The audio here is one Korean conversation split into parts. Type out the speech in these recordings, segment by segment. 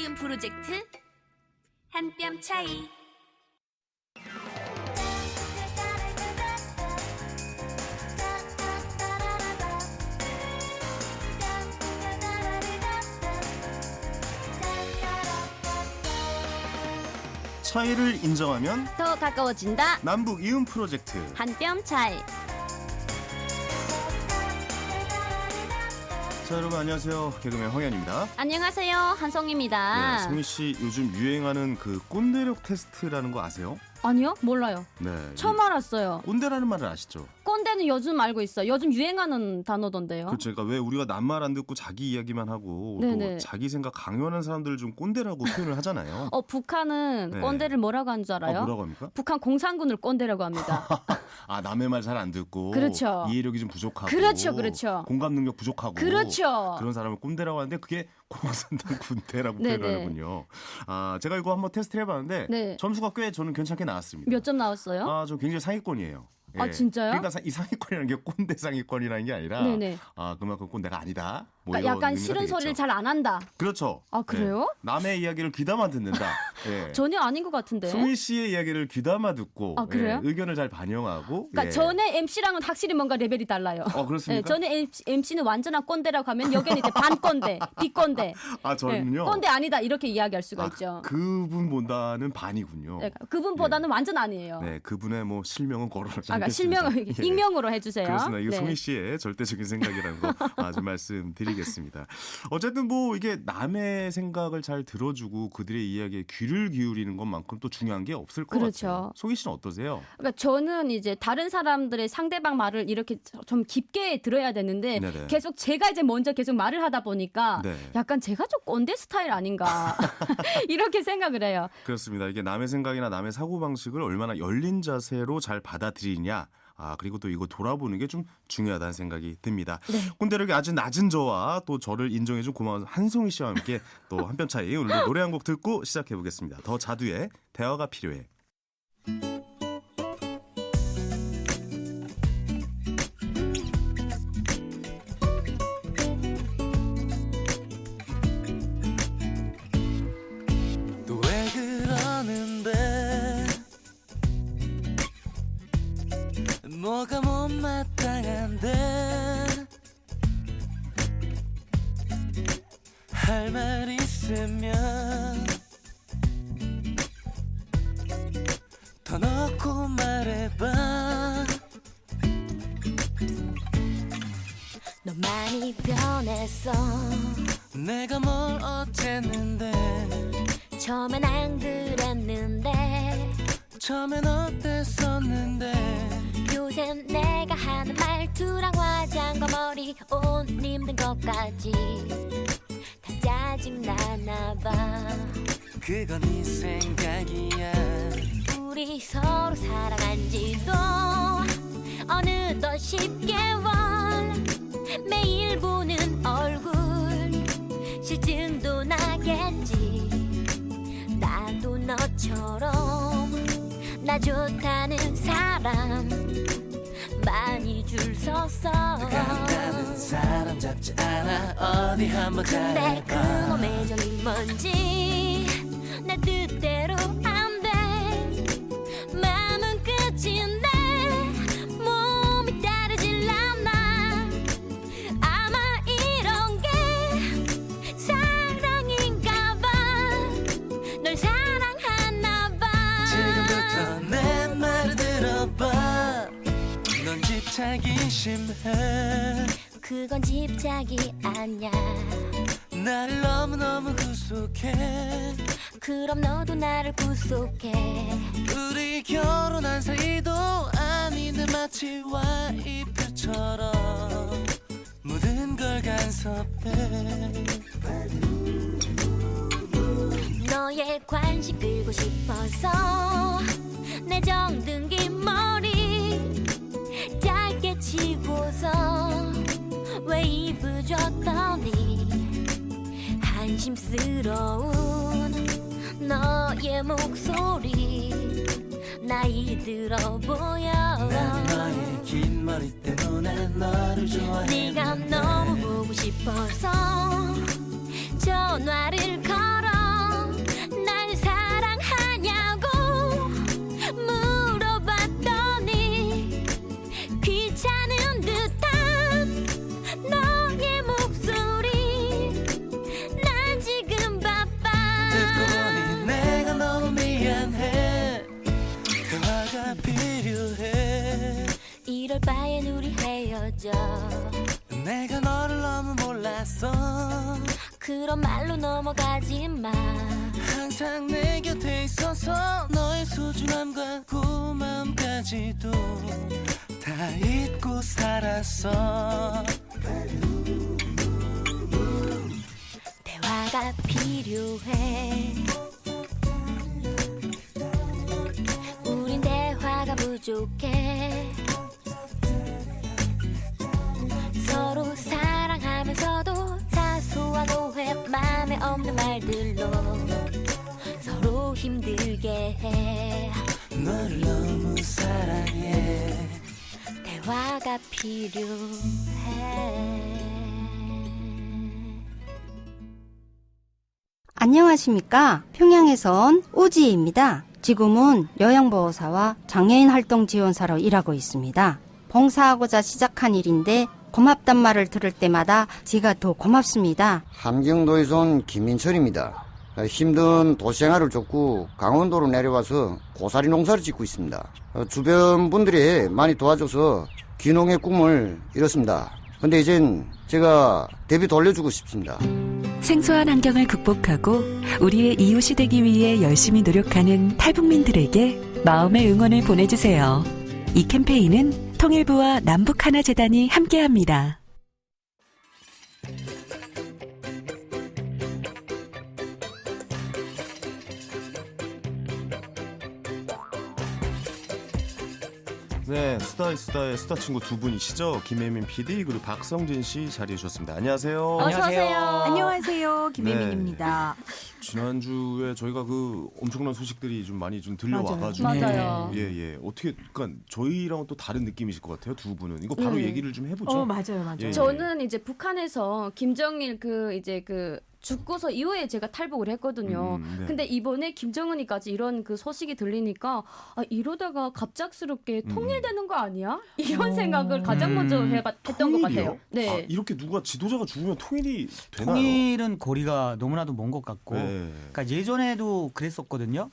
이음 프로젝트 한 뼘 차이. 차이를 인정하면 더 가까워진다. 남북 이음 프로젝트. 한 뼘 차이. 자, 여러분 안녕하세요. 개그맨 황현입니다. 안녕하세요. 한송입니다. 네, 송희 씨 요즘 유행하는 그 꼰대력 테스트라는 거 아세요? 아니요? 몰라요. 네. 처음 알았어요. 꼰대라는 말을 아시죠? 꼰대는 요즘 알고 있어요. 요즘 유행하는 단어던데요. 그렇죠. 그러니까 왜 우리가 남말 안 듣고 자기 이야기만 하고 네네. 또 자기 생각 강요하는 사람들을 좀 꼰대라고 표현을 하잖아요. 북한은 네. 꼰대를 뭐라고 하는 줄 알아요? 뭐라고 합니까? 북한 공산군을 꼰대라고 합니다. 아, 남의 말 잘 안 듣고 그렇죠. 이해력이 좀 부족하고 그렇죠. 공감 능력 부족하고 그렇죠. 그런 사람을 꼰대라고 하는데 그게 공산당 군대라고 네네. 표현하는군요. 아, 제가 이거 한번 테스트를 해봤는데 네. 점수가 꽤 저는 괜찮게 나왔습니다. 몇 점 나왔어요? 아, 저 굉장히 상위권이에요. 아, 진짜요? 그러니까 이 상위권이라는 게 꼰대 상위권이라는 게 아니라 네네. 아, 그만큼 꼰대가 아니다. 뭐 그러니까 이런 약간 의미가 싫은 되겠죠. 소리를 잘 안 한다. 그렇죠. 아, 그래요? 네. 남의 이야기를 귀담아 듣는다. 예. 전혀 아닌 것 같은데. 송희 씨의 이야기를 귀담아 듣고 아, 그래요? 의견을 잘 반영하고 그러니까 예. 전에 MC랑은 확실히 뭔가 레벨이 달라요. 그렇습니까? 전에 MC는 완전한 꼰대라고 하면 여기는 이제 반 꼰대, 비꼰대. 아, 저는요. 꼰대 아니다 이렇게 이야기할 수가 있죠. 그분보다는 반이군요. 네, 그분보다는 완전 아니에요. 네, 그분의 뭐 실명은 거론하지 그러니까 않겠습니다. 실명을 익명으로 해주세요. 그렇습니다. 이게 네. 송희 씨의 절대적인 생각이라는 거 아주 말씀드리겠습니다. 어쨌든 뭐 이게 남의 생각을 잘 들어주고 그들의 이야기에 귀를 기울이는 것만큼 또 중요한 게 없을 것 그렇죠. 같아요. 송희 씨는 어떠세요? 그러니까 저는 이제 다른 사람들의 상대방 말을 이렇게 좀 깊게 들어야 되는데 네네. 계속 제가 이제 먼저 계속 말을 하다 보니까 네. 약간 제가 좀 꼰대 스타일 아닌가 이렇게 생각을 해요. 그렇습니다. 이게 남의 생각이나 남의 사고방식을 얼마나 열린 자세로 잘 받아들이냐. 아, 그리고 또 이거 돌아보는 게 좀 중요하다는 생각이 듭니다. 네. 꼰대력이 아주 낮은 저와 또 저를 인정해준 고마운 한송희 씨와 함께 또 한 뼘 차이 오늘도 노래 한 곡 듣고 시작해 보겠습니다. 더 자두의 대화가 필요해. 또 왜 그러는데 뭐가 못마땅한데 할 말 있으면 더 넣고 말해봐. 너 많이 변했어. 내가 뭘 어쨌는데 처음엔 안 그랬는데 처음엔 어땠었는데 요샌 내가 하는 말투랑 화장과 머리 옷 입는 것까지 다 짜증나나봐. 그건 네 생각이야. 우리 서로 사랑한 지도 어느덧 10개월. 매일 보는 얼굴 실증도 나겠지. 나도 너처럼 나 좋다는 사람 많이 줄 섰어. 간다는 사람 잡지 않아. 어디 한번 근데 잘해봐. 그놈의 정이 뭔지 내 뜻대로 안 돼. 마음은 끝인데 몸이 따르질 않아. 아마 이런 게 사랑인가 봐. 널 사랑하나 봐. 지금부터 내 말을 들어봐. 넌 집착이 심해. 그건 집착이 아니야. 날 너무너무 구속해. 그럼 너도 나를 구속해. 우리 결혼한 사이도 아닌데 마치 와이프처럼 모든 걸 간섭해. 너의 관심 끌고 싶어서 내 정등기 머리 짧게 치고서 웨이브 줬더니 한심스러운 너의 목소리 나이 들어 보여. 난 너의 긴 머리 때문에 너를 좋아해. 네가 너무 보고 싶어서 전화를 걸어. 대화가 필요해 이럴 바엔 우리 헤어져 내가 너를 너무 몰랐어 그런 말로 넘어가지 마 항상 내 곁에 있어서 너의 소중함과 고마움까지도 다 잊고 살았어 대화가 필요해 우린 대화가 부족해 서로 사랑하면서도 사소한 오해 맘에 없는 말들로 서로 힘들게 해 너를 너무 사랑해 대화가 필요해 안녕하십니까. 평양에서 온 오지혜입니다. 지금은 요양보호사와 장애인 활동 지원사로 일하고 있습니다. 봉사하고자 시작한 일인데 고맙단 말을 들을 때마다 제가 더 고맙습니다. 함경도에서 온 김민철입니다. 힘든 도시생활을 쫓고 강원도로 내려와서 고사리 농사를 짓고 있습니다. 주변 분들이 많이 도와줘서 귀농의 꿈을 이뤘습니다. 근데 이젠 제가 대비 돌려주고 싶습니다. 생소한 환경을 극복하고 우리의 이웃이 되기 위해 열심히 노력하는 탈북민들에게 마음의 응원을 보내주세요. 이 캠페인은 통일부와 남북하나재단이 함께합니다. 네, 스타의 스타 친구 두 분이시죠. 김혜민 PD 그리고 박성진 씨 자리해 주셨습니다. 안녕하세요. 어서 오세요. 안녕하세요. 김혜민입니다. 지난주에 저희가 그 엄청난 소식들이 좀 많이 좀 들려와가지고 맞아요. 예. 어떻게 그러니까 저희랑은 또 다른 느낌이실 것 같아요. 두 분은 이거 바로 얘기를 좀 해보죠. 맞아요. 예. 저는 이제 북한에서 김정일 죽고서 이후에 제가 탈북을 했거든요. 네. 근데 이번에 김정은이까지 이런 그 소식이 들리니까 이러다가 갑작스럽게 통일되는 거 아니야? 이런 생각을 가장 먼저 했던 것 같아요. 네. 이렇게 누가 지도자가 죽으면 통일이 되나요? 통일은 거리가 너무나도 먼 것 같고, 네. 그러니까 예전에도 그랬었거든요.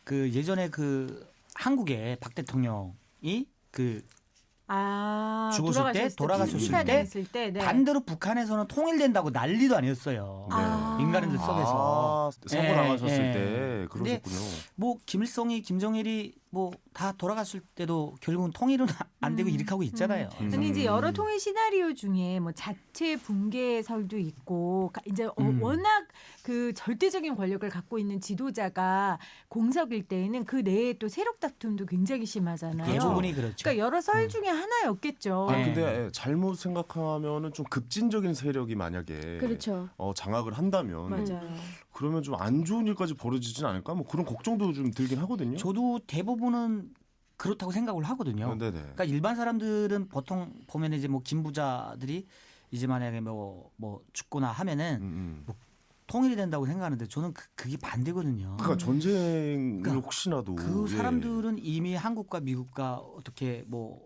그 예전에 그 한국의 박 대통령이 그 죽었을 때 돌아가셨을 때 네. 반대로 북한에서는 통일된다고 난리도 아니었어요. 민간인들 속에서 서고 나가셨을 때 근데 그러셨군요. 뭐 김일성이 김정일이 뭐 다 돌아갔을 때도 결국은 통일은 안 되고 이렇게 하고 있잖아요. 근데 이제 여러 통일 시나리오 중에 뭐 자체 붕괴설도 있고 이제 워낙 그 절대적인 권력을 갖고 있는 지도자가 공석일 때에는 그 내에 또 세력 다툼도 굉장히 심하잖아요. 대부분이 그렇죠. 그러니까 여러 설 중에 하나였겠죠. 근데 잘못 생각하면은 좀 급진적인 세력이 만약에 그렇죠. 장악을 한다면 맞아요. 그러면 좀 안 좋은 일까지 벌어지진 않을까? 뭐 그런 걱정도 좀 들긴 하거든요. 저도 대부분은 그렇다고 생각을 하거든요. 네네. 그러니까 일반 사람들은 보통 보면 이제 뭐 김부자들이 이제 만약에 뭐 죽거나 하면은 뭐 통일이 된다고 생각하는데 저는 그게 반대거든요. 그러니까 전쟁을 그러니까 혹시라도 그 사람들은 이미 한국과 미국과 어떻게 뭐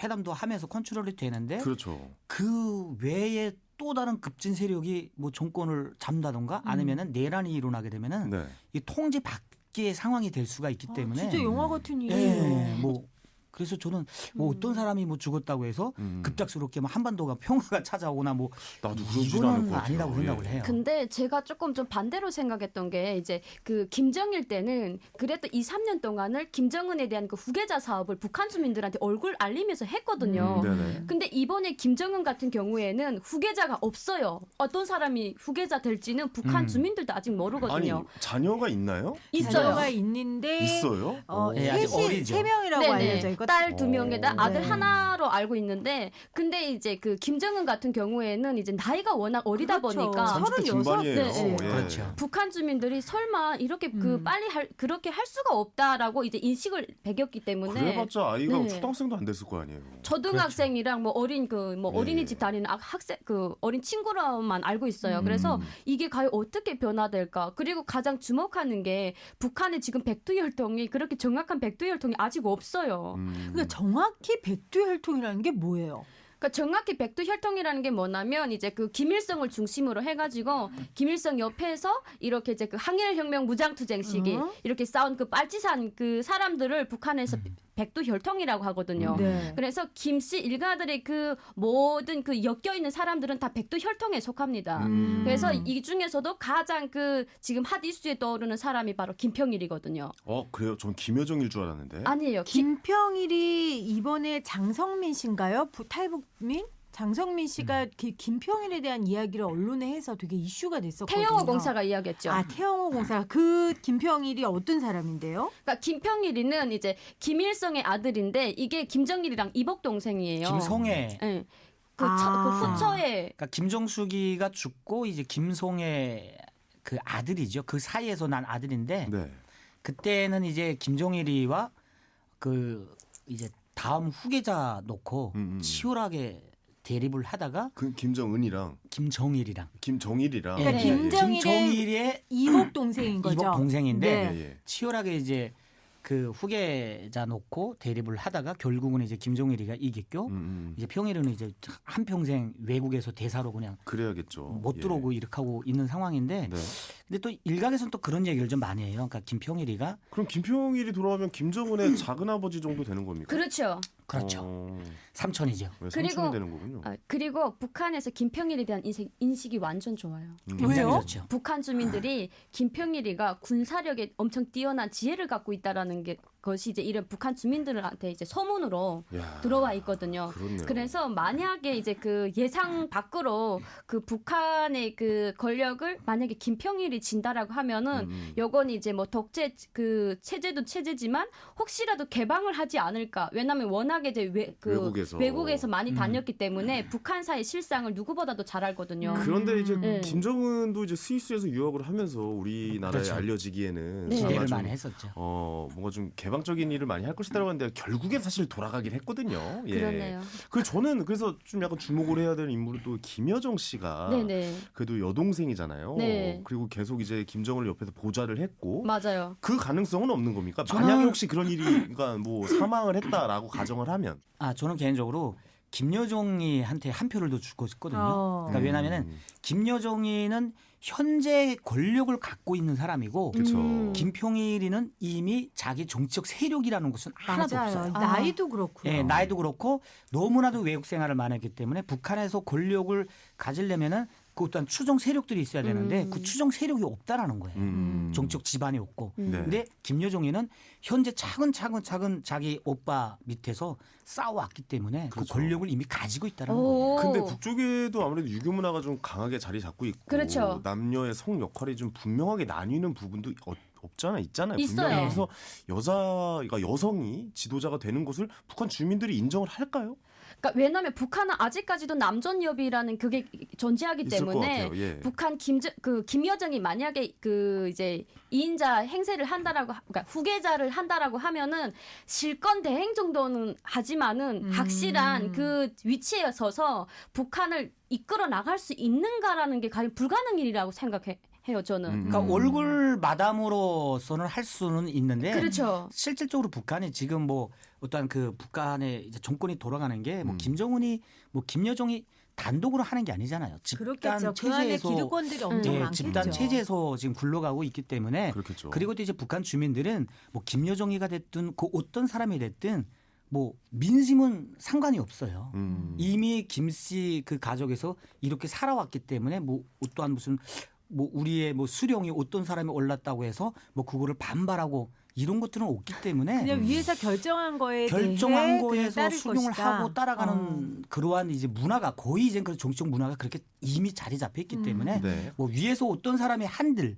회담도 하면서 컨트롤이 되는데 그렇죠. 그 외에 또 다른 급진 세력이 뭐 정권을 잡는다던가 아니면은 내란이 일어나게 되면은 네. 이 통제 밖의 상황이 될 수가 있기 때문에 진짜 영화 같은 일이에요. 뭐 그래서 저는 뭐 어떤 사람이 뭐 죽었다고 해서 급작스럽게 뭐 한반도가 평화가 찾아오나 뭐 나도 그러지는 않을 이거는 것 같아요. 아니라고 생각을 해요. 근데 제가 조금 좀 반대로 생각했던 게 이제 그 김정일 때는 그래도 2, 3년 동안을 김정은에 대한 그 후계자 사업을 북한 주민들한테 얼굴 알리면서 했거든요. 네네. 근데 이번에 김정은 같은 경우에는 후계자가 없어요. 어떤 사람이 후계자 될지는 북한 주민들도 아직 모르거든요. 아니 자녀가 있나요? 있어요. 자녀가 있는데 있어요? 네, 아직 어리죠. 세 명이라고 네네. 알려져 있고 딸 2명에다 아들 네. 하나로 알고 있는데 근데 이제 그 김정은 같은 경우에는 이제 나이가 워낙 어리다 그렇죠. 보니까 30대 중반이에요. 네. 예. 그렇죠. 북한 주민들이 설마 이렇게 그 빨리 그렇게 할 수가 없다라고 이제 인식을 배겼기 때문에 그래봤자 아이가 네. 초등학생도 안 됐을 거 아니에요. 초등학생이랑 뭐 어린 예. 어린이집 다니는 학생 그 어린 친구로만 알고 있어요. 그래서 이게 과연 어떻게 변화될까? 그리고 가장 주목하는 게 북한의 지금 백두혈통이 그렇게 정확한 백두혈통이 아직 없어요. 그러니까 정확히 백두혈통이라는 게 뭐예요? 그러니까 정확히 백두혈통이라는 게 뭐냐면 이제 그 김일성을 중심으로 해가지고 김일성 옆에서 이렇게 이제 그 항일혁명 무장투쟁 시기 이렇게 싸운 그 빨치산 그 사람들을 북한에서 백두혈통이라고 하거든요. 네. 그래서 김 씨 일가들의 그 모든 그 엮여 있는 사람들은 다 백두혈통에 속합니다. 그래서 이 중에서도 가장 그 지금 핫 이슈에 떠오르는 사람이 바로 김평일이거든요. 그래요? 전 김여정일 줄 알았는데. 아니에요. 김평일이 이번에 장성민 씨인가요? 탈북민? 장성민 씨가 김평일에 대한 이야기를 언론에 해서 되게 이슈가 됐었거든요. 태영호 공사가 이야기했죠. 태영호 공사. 그 김평일이 어떤 사람인데요? 그러니까 김평일이는 이제 김일성의 아들인데 이게 김정일이랑 이복 동생이에요. 김송애. 네. 그 후처에. 그러니까 김정숙이가 죽고 이제 김송애 그 아들이죠. 그 사이에서 난 아들인데 네. 그때는 이제 김종일이와 그 이제 다음 후계자 놓고 치열하게 대립을 하다가 그 김정은이랑 김정일이랑 그러니까 예, 예. 김정일의 이복 동생인 거죠. 이복 동생인데 네. 예. 치열하게 이제 그 후계자 놓고 대립을 하다가 결국은 이제 김종일이가 이겼고 이제 평일은 이제 한 평생 외국에서 대사로 그냥 그래야겠죠. 못 들어오고 이렇게 하고 있는 상황인데 네. 근데 또 일각에서는 또 그런 얘기를 좀 많이 해요. 그러니까 김평일이가 그럼 김평일이 돌아오면 김정은의 작은 아버지 정도 되는 겁니까? 그렇죠. 그렇죠. 삼촌이죠. 삼촌이 되는 거군요. 그리고 북한에서 김평일에 대한 인식이 완전 좋아요. 왜요? 좋죠. 북한 주민들이 김평일이가 군사력에 엄청 뛰어난 지혜를 갖고 있다라는 것이 이제 이런 북한 주민들한테 이제 소문으로 들어와 있거든요. 그렇네요. 그래서 만약에 이제 그 예상 밖으로 그 북한의 그 권력을 만약에 김평일이 진다라고 하면은 요건 이제 뭐 독재 그 체제도 체제지만 혹시라도 개방을 하지 않을까. 왜냐하면 워낙에 이제 외국에서 많이 다녔기 때문에 북한사의 실상을 누구보다도 잘 알거든요. 그런데 이제 김정은도 이제 스위스에서 유학을 하면서 우리나라에 그렇죠. 알려지기에는 기대를 많이 했었죠. 뭔가 좀 개방적인 일을 많이 할 것이라고 하는데 결국엔 사실 돌아가긴 했거든요. 예. 그러네요. 저는 그래서 좀 약간 주목을 해야 되는 인물은 또 김여정 씨가 네네. 그래도 여동생이잖아요. 네. 그리고 계속 이제 김정은을 옆에서 보좌를 했고 맞아요. 그 가능성은 없는 겁니까? 만약에 혹시 그런 일이 그러니까 뭐 사망을 했다라고 가정을 하면 저는 개인적으로 김여정이한테 한 표를 더 주고 싶거든요. 그러니까 왜냐하면은 김여정이는 현재 권력을 갖고 있는 사람이고 김평일이는 이미 자기 정치적 세력이라는 것은 하나도 없어요. 나이도 그렇고요. 네, 나이도 그렇고 너무나도 외국 생활을 많이 했기 때문에 북한에서 권력을 가지려면은 그 어떤 추종 세력들이 있어야 되는데 그 추종 세력이 없다라는 거예요. 정치적 지반이 없고. 근데 김여정이는 현재 차근차근 자기 오빠 밑에서 싸워왔기 때문에 그 권력을 이미 가지고 있다는 거예요. 근데 북쪽에도 아무래도 유교 문화가 좀 강하게 자리 잡고 있고 그렇죠. 남녀의 성 역할이 좀 분명하게 나뉘는 부분도 있잖아요. 있어요. 분명히. 그래서 그러니까 여성이 지도자가 되는 것을 북한 주민들이 인정을 할까요? 그러니까 왜냐하면 북한은 아직까지도 남존여비라는 그게 존재하기 있을 것 때문에 같아요. 예. 북한 김여정이 만약에 그 이제 2인자 행세를 한다라고 그러니까 후계자를 한다라고 하면은 실권 대행 정도는 하지만은 확실한 그 위치에 서서 북한을 이끌어 나갈 수 있는가라는 게 과연 불가능 일이라고 생각해요. 저는. 그러니까 얼굴 마담으로서는 할 수는 있는데 그렇죠. 실질적으로 북한이 지금 뭐 어떤 그 북한의 이제 정권이 돌아가는 게 뭐 김정은이 뭐 김여정이 단독으로 하는 게 아니잖아요. 집단 그렇겠죠. 그 안에 체제에서 기득권들이 엄청 많겠죠. 집단 체제에서 지금 굴러가고 있기 때문에 그렇겠죠. 그리고 또 이제 북한 주민들은 뭐 김여정이가 됐든 그 어떤 사람이 됐든 뭐 민심은 상관이 없어요. 이미 김씨 그 가족에서 이렇게 살아왔기 때문에 뭐 어떠한 무슨 뭐 우리의 뭐 수령이 어떤 사람이 올랐다고 해서 뭐 그거를 반발하고 이런 것들은 없기 때문에 그냥 위에서 결정한 거에 결정한 대해 거에서 수용을 것이다. 하고 따라가는 그러한 이제 문화가 거의 이제 그 정치적 문화가 그렇게 이미 자리 잡혀 있기 때문에 네. 뭐 위에서 어떤 사람이 한들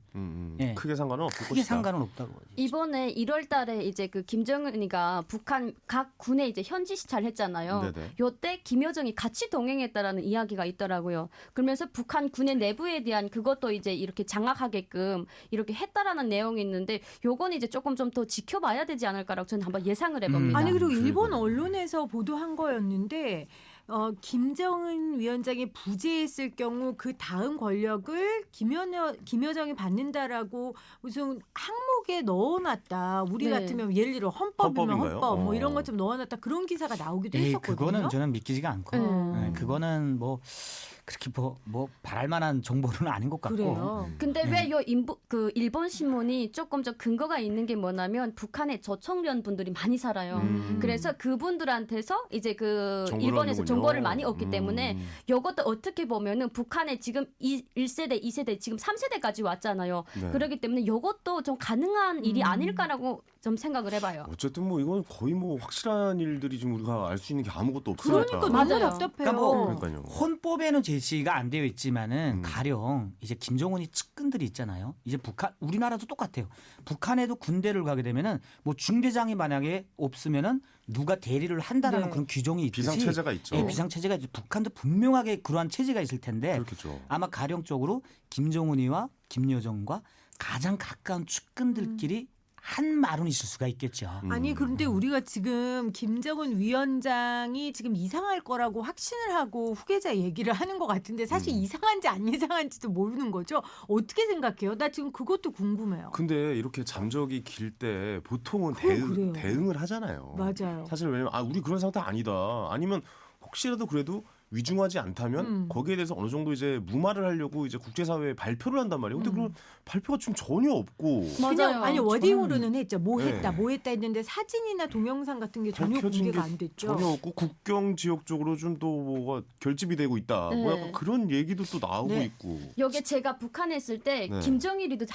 크게 상관은 없을 크게 것이다. 상관은 없다고. 이번에 1월달에 이제 그 김정은이가 북한 각 군에 이제 현지 시찰을 했잖아요. 네네. 요때 김여정이 같이 동행했다라는 이야기가 있더라고요. 그러면서 북한 군의 내부에 대한 그것도 이제 이렇게 장악하게끔 이렇게 했다라는 내용이 있는데 요건 이제 조금 좀 더 지켜봐야 되지 않을까라고 저는 한번 예상을 해봅니다. 아니 그리고 일본 언론에서 보도한 거였는데 김정은 위원장이 부재했을 경우 그 다음 권력을 김여정이 받는다라고 무슨 항목에 넣어놨다. 우리 네. 같으면 예를 들어 헌법이면 헌법인가요? 헌법 뭐 이런 것 좀 넣어놨다. 그런 기사가 나오기도 했었거든요. 그거는 저는 믿기지가 않고 그거는 뭐 그렇게 뭐 바랄 만한 정보는 아닌 것 같고. 그래요. 근데 왜 요 그 일본 신문이 조금 좀 근거가 있는 게 뭐냐면 북한에 저청년 분들이 많이 살아요. 그래서 그분들한테서 이제 그 일본에서 하는군요. 정보를 많이 얻기 때문에 이것도 어떻게 보면은 북한에 지금 1세대, 2세대, 지금 3세대까지 왔잖아요. 네. 그렇기 때문에 이것도 좀 가능한 일이 아닐까라고 좀 생각을 해봐요. 어쨌든 뭐 이건 거의 뭐 확실한 일들이 지금 우리가 알 수 있는 게 아무것도 없으니까. 그러니까 너무 맞아요. 답답해요. 그러니까 뭐 그러니까요. 헌법에는 제시가 안 되어 있지만은 가령 이제 김정은이 측근들이 있잖아요. 이제 우리나라도 똑같아요. 북한에도 군대를 가게 되면은 뭐 중대장이 만약에 없으면은 누가 대리를 한다라는 네. 그런 규정이 있듯이 비상체제가 있죠. 예, 비상체제가 있죠. 북한도 분명하게 그러한 체제가 있을 텐데 그렇겠죠. 아마 가령적으로 김정은이와 김여정과 가장 가까운 측근들끼리 한 말은 있을 수가 있겠죠. 아니 그런데 우리가 지금 김정은 위원장이 지금 이상할 거라고 확신을 하고 후계자 얘기를 하는 것 같은데 사실 이상한지 안 이상한지도 모르는 거죠. 어떻게 생각해요? 나 지금 그것도 궁금해요. 근데 이렇게 잠적이 길 때 보통은 그래요. 대응을 하잖아요. 맞아요. 사실 왜냐면 우리 그런 상태 아니다. 아니면 혹시라도 그래도 위중하지 않다면 거기에 대해서 어느 정도 이제 무마를 하려고 이제 국제사회에 발표를 한단 말이에요. 근데 그런 발표가 지금 전혀 없고. 그냥 아니 워딩으로는 했죠. 뭐 네. 했다, 뭐 했다 했는데 사진이나 동영상 같은 게 전혀 밝혀진 공개가 게 안 됐죠. 전혀 없고 국경 지역 쪽으로 좀 또 뭐가 결집이 되고 있다. 뭐 네. 약간 그런 얘기도 또 나오고 네. 있고. 여기 제가 북한에 있을 때 네. 김정일이도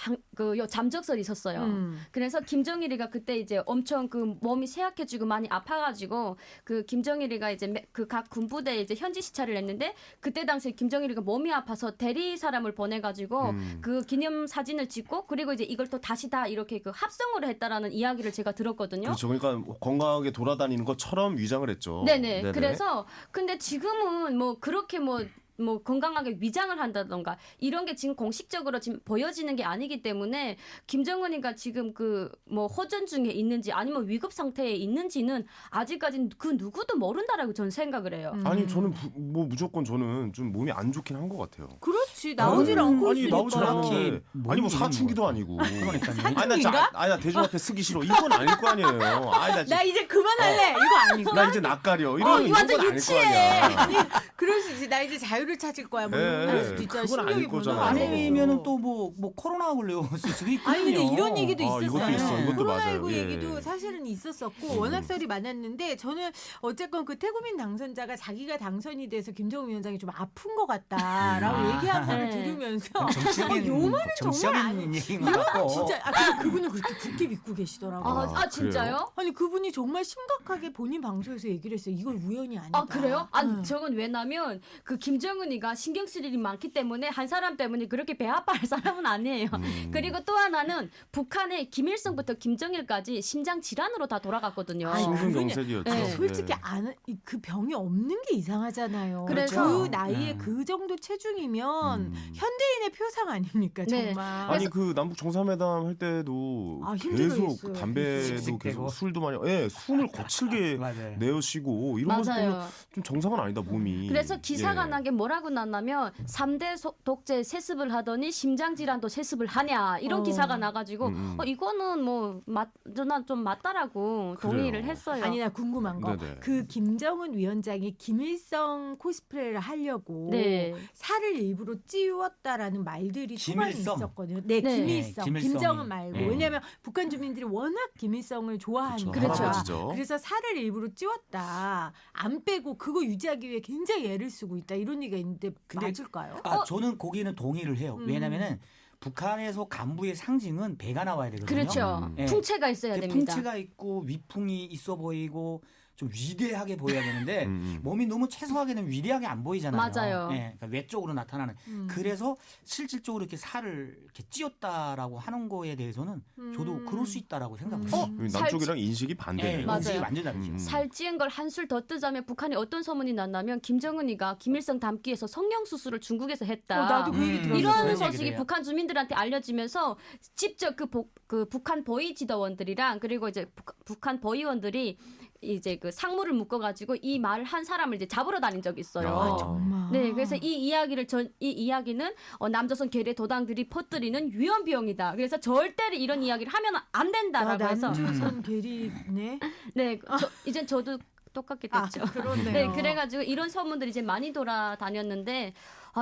잠적설이 있었어요. 그래서 김정일이가 그때 이제 엄청 그 몸이 쇠약해지고 많이 아파가지고 그 김정일이가 이제 그 각 군부대에 이제 현지 시찰을 했는데 그때 당시에 김정일이가 몸이 아파서 대리 사람을 보내가지고 그 기념 사진을 찍고 그리고 이제 이걸 또 다시 다 이렇게 그 합성으로 했다라는 이야기를 제가 들었거든요. 그렇죠. 그러니까 건강하게 돌아다니는 것처럼 위장을 했죠. 네네. 그래서 근데 지금은 뭐 그렇게 뭐 건강하게 위장을 한다던가 이런 게 지금 공식적으로 지금 보여지는 게 아니기 때문에 김정은이가 지금 그 뭐 호전 중에 있는지 아니면 위급 상태에 있는지는 아직까지는 그 누구도 모른다라고 저는 생각을 해요. 아니 저는 뭐 무조건 저는 좀 몸이 안 좋긴 한 것 같아요. 그렇지 나오질 않고 아니 있으니까. 나오질 않는데 아니 뭐 사춘기도 아니고. 나 대중 앞에 쓰기 싫어. 이건 아닐 거 아니에요. 나 이제 그만할래. 이거 아니고. 나 이제 낯가려. 이런 이건 완전 아닐 거 유치해. 아니야. 아니 그럴 수 있지. 나 이제 자유를 찾을 거야. 뭐 그럴 수도 있잖아. 그건 아닐 신경이 거잖아요. 아니면은 또 뭐 코로나 걸렸을 수도 있거든요. 아니 근데 이런 얘기도 있었어요. 이것도 있어. 이것도 맞아요. 코로나19 예. 얘기도 사실은 있었었고 워낙 썰이 많았는데 저는 어쨌건 그 태국인 당선자가 자기가 당선이 돼서 김정은 위원장이 좀 아픈 것 같다라고 얘기한 거를 네. 들으면서 정치적인 요 말은 정말 아니. 얘기인 것 같고. 진짜 근데 그분은 그렇게 굳게 믿고 계시더라고요. 진짜요? 아니 그분이 정말 심각하게 본인 방송에서 얘기를 했어요. 이걸 우연이 아니다. 아 그래요? 아니 저건 왜냐면 그 김정은이가 신경 쓸 일이 많기 때문에 한 사람 때문에 그렇게 배 아파할 사람은 아니에요. 그리고 또 하나는 북한의 김일성부터 김정일까지 심장 질환으로 다 돌아갔거든요. 심근경색이었죠. 네. 솔직히 그 병이 없는 게 이상하잖아요. 그래서 그 나이에 그 정도 체중이면 현대인의 표상 아닙니까 네. 정말. 아니 그 남북 정상회담 할 때도 계속 힘들어했어요. 담배도 씩씩대고. 계속 술도 많이 숨을 거칠게 맞아요. 내어쉬고 이런 모습 보면 맞아요. 좀 정상은 아니다 몸이. 그래서 기사가 예. 난 게 뭐라고 났냐면 3대 독재 세습을 하더니 심장질환도 세습을 하냐 이런 기사가 나가지고 이거는 뭐 난 좀 맞다라고 동의를 했어요. 아니 나 궁금한 거. 네네. 그 김정은 위원장이 김일성 코스프레를 하려고 네. 살을 일부러 찌웠다라는 말들이 초반에 김일성? 있었거든요. 네, 네. 김일성. 네, 김일성이. 김정은 말고. 네. 왜냐하면 북한 주민들이 워낙 김일성을 좋아하니까. 그렇죠. 할아버지죠. 그래서 살을 일부러 찌웠다. 안 빼고 그거 유지하기 위해 굉장히 애를 쓰고 있다. 이런 얘기가 있는데 근데 맞을까요? 저는 거기는 동의를 해요. 왜냐면은 북한에서 간부의 상징은 배가 나와야 되거든요. 그렇죠. 예. 풍채가 있어야 됩니다. 풍채가 있고 위풍이 있어 보이고 좀 위대하게 보여야 되는데 몸이 너무 채소하게 되면 위대하게 안 보이잖아요. 맞아요. 예, 그러니까 외적으로 나타나는. 그래서 실질적으로 이렇게 살을 이렇게 찌었다라고 하는 거에 대해서는 저도 그럴 수 있다라고 생각합니다. 남쪽이랑 인식이 반대네요. 예, 맞아요. 인식이 완전 다르죠. 살찌은 걸 한술 더 뜨자면 북한에 어떤 소문이 났냐면 김정은이가 김일성 닮기에서 성형 수술을 중국에서 했다. 나도 그 얘기 들었어. 이런 그런 소식이 얘기를 해요. 북한 주민들한테 알려지면서 직접 그 북한 보위 지도원들이랑 그리고 이제 북한 보위원들이 이제 그 상무를 묶어가지고 이 말을 한 사람을 이제 잡으러 다닌 적이 있어요. 아, 정말. 네, 그래서 이 이야기는 남조선 계래 도당들이 퍼뜨리는 위험 비용이다. 그래서 절대로 이런 이야기를 하면 안 된다라고 해서. 남조선 계리네. 네, 이젠 저도 똑같게 됐죠. 그렇네요. 네, 그래가지고 이런 소문들이 이제 많이 돌아다녔는데,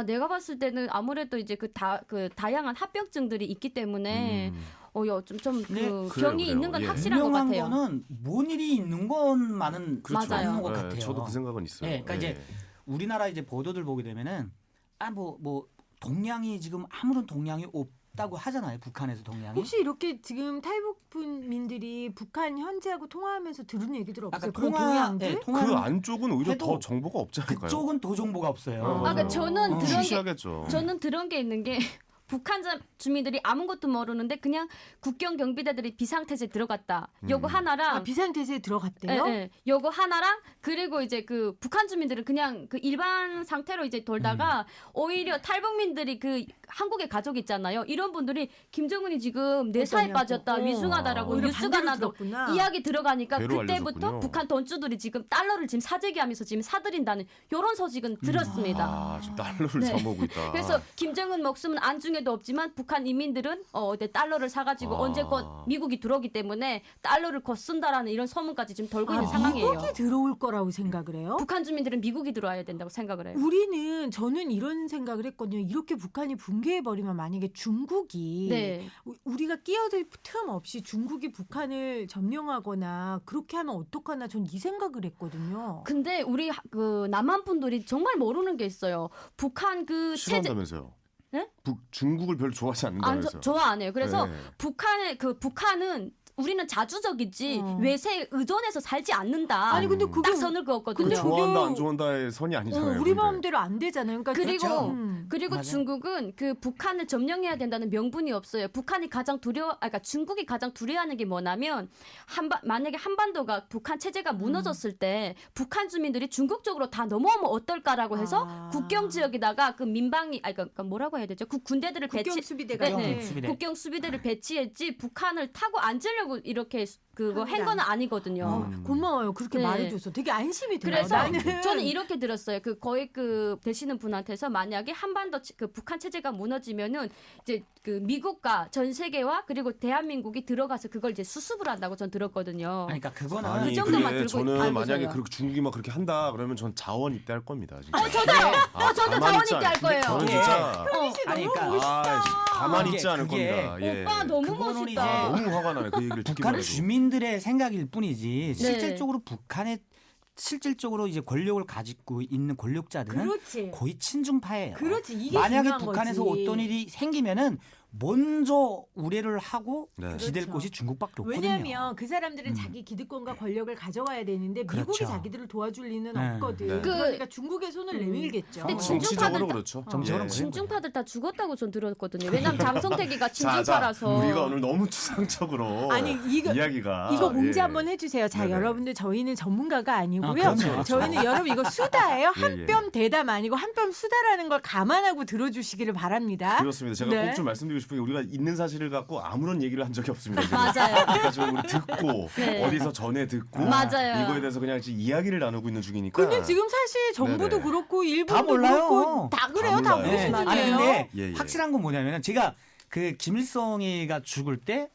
내가 봤을 때는 아무래도 이제 그 다양한 합병증들이 있기 때문에 좀 네. 그 그래요, 병이 그래요. 있는 건 예. 확실한 것 분명한 같아요. 거는 뭔 일이 있는 것만은 그렇죠. 맞는 맞아요. 것 네, 같아요. 저도 그 생각은 있어요. 네, 그러니까 이제 우리나라 이제 보도들 보게 되면은 뭐 동향이 지금 아무런 동향이 없다고 하잖아요. 북한에서 동향이. 혹시 이렇게 지금 탈북민들이 북한 현지하고 통화하면서 들은 얘기들 없어요? 그런 동향들? 네, 그 안쪽은 오히려 더 정보가 없지 않을까요? 그쪽은 더 정보가 없어요. 그러니까 저는 들은 게 있는 게 북한 주민들이 아무것도 모르는데 그냥 국경 경비대들이 비상태세에 들어갔다. 요거 하나랑 비상태세에 들어갔대요? 네. 요거 하나랑 그리고 이제 그 북한 주민들은 그냥 그 일반 상태로 이제 돌다가 오히려 탈북민들이 그 한국에 가족 있잖아요. 이런 분들이 김정은이 지금 내사에 빠졌다. 위중하다라고 오히려 뉴스가 나도 들었구나. 이야기 들어가니까 배로 그때부터 알려줬군요. 북한 돈주들이 지금 달러를 지금 사재기 하면서 지금 사들인다는 요런 소식은 들었습니다. 지금 달러를 네. 사모으고 있다. 그래서 김정은 목숨은 안중에도 없지만 북한 인민들은 달러를 사가지고 언제껏 미국이 들어오기 때문에 달러를 곧 쓴다라는 이런 소문까지 지금 돌고 있는 상황이에요. 미국이 들어올 거라고 생각을 해요? 북한 주민들은 미국이 들어와야 된다고 생각을 해요. 저는 이런 생각을 했거든요. 이렇게 북한이 붕괴해버리면 만약에 중국이 네. 우리가 끼어들 틈 없이 중국이 북한을 점령하거나 그렇게 하면 어떡하나 전 이 생각을 했거든요. 근데 우리 그 남한 분들이 정말 모르는 게 있어요. 북한 그 체제 싫어한다면서요? 네? 중국을 별로 좋아하지 않는다면서요? 좋아 안 해요. 그래서 네. 북한은 우리는 자주적이지 외세에 의존해서 살지 않는다. 아니 근데 그게 딱 선을 그었거든요. 그거 좋아한다 안 좋아한다의 선이 아니잖아요. 우리 근데. 마음대로 안 되잖아요. 그러니까 그리고 맞아요. 중국은 그 북한을 점령해야 된다는 명분이 없어요. 북한이 가장 그러니까 중국이 가장 두려워하는 게 뭐냐면 만약에 한반도가 북한 체제가 무너졌을 때 북한 주민들이 중국 쪽으로 다 넘어오면 어떨까라고 해서 국경 지역에다가 그 민방위 그러니까 뭐라고 해야 되죠? 그 군대들을 국경 수비대가 국경 수비대를 배치했지 북한을 타고 앉으려고 이렇게 그거 한 건 아니거든요. 고마워요. 그렇게 네. 말해줘서 되게 안심이 돼요. 그래서 나는 저는 이렇게 들었어요. 그 거의 그 되시는 분한테서 만약에 한반도 그 북한 체제가 무너지면은 이제 그 미국과 전 세계와 그리고 대한민국이 들어가서 그걸 이제 수습을 한다고 전 들었거든요. 그러니까 그거는 아니, 그 정도만 그래, 들고 저는 알고 만약에 있어요. 중국이 막 그렇게 한다 그러면 전 자원 입대할 겁니다. 진짜. 저도요. 저도 가만히 자원 있지 입대할 않- 거예요. 저는 진짜 아니 그러니까 가만히 있지 그게- 않을 그게 겁니다. 예. 오빠 너무 그거는 멋있다. 너무 화가 나네. 그 얘기를 듣기만 북한은 해도. 주민들의 생각일 뿐이지 네. 실질적으로 북한의 실질적으로 이제 권력을 가지고 있는 권력자들은 그렇지. 거의 친중파예요. 그렇지. 이게 만약에 중요한 북한에서 거지. 어떤 일이 생기면은 먼저 우려를 하고 네. 기댈 그렇죠. 곳이 중국밖에 없거든요. 왜냐하면 그 사람들은 자기 기득권과 권력을 가져와야 되는데 미국이 그렇죠. 자기들을 도와줄 리는 네. 없거든. 네. 그러니까 중국의 손을 내밀겠죠. 근데 정치적으로 다- 그렇죠. 정치적으로 예. 친중파들 다 죽었다고 전 들었거든요. 왜냐면 장성택이가 자, 친중파라서. 우리가 오늘 너무 추상적으로 아니, 이거 이거 공지 한번 해주세요. 자, 네네. 여러분들 저희는 전문가가 아니고요. 그럼요. 저희는 여러분 이거 수다예요. 예, 한 뼘 대담 아니고 한 뼘 수다라는 걸 감안하고 들어주시기를 바랍니다. 그렇습니다. 제가 네. 꼭 좀 말씀드리고 싶은 게 우리가 있는 사실을 갖고 아무런 얘기를 한 적이 없습니다. 지금. 맞아요. 그러니까 지금 우리 듣고 네. 어디서 전에 듣고 맞아요. 이거에 대해서 그냥 지금 이야기를 나누고 있는 중이니까. 근데 지금 사실 정부도 네네. 그렇고 다 일본도 몰라요. 그렇고 다 그래요. 다 다 우리 몰라요. 네. 수준이에요. 아니 근데 예, 예. 확실한 건 뭐냐면 제가 그 김일성이가 죽을 때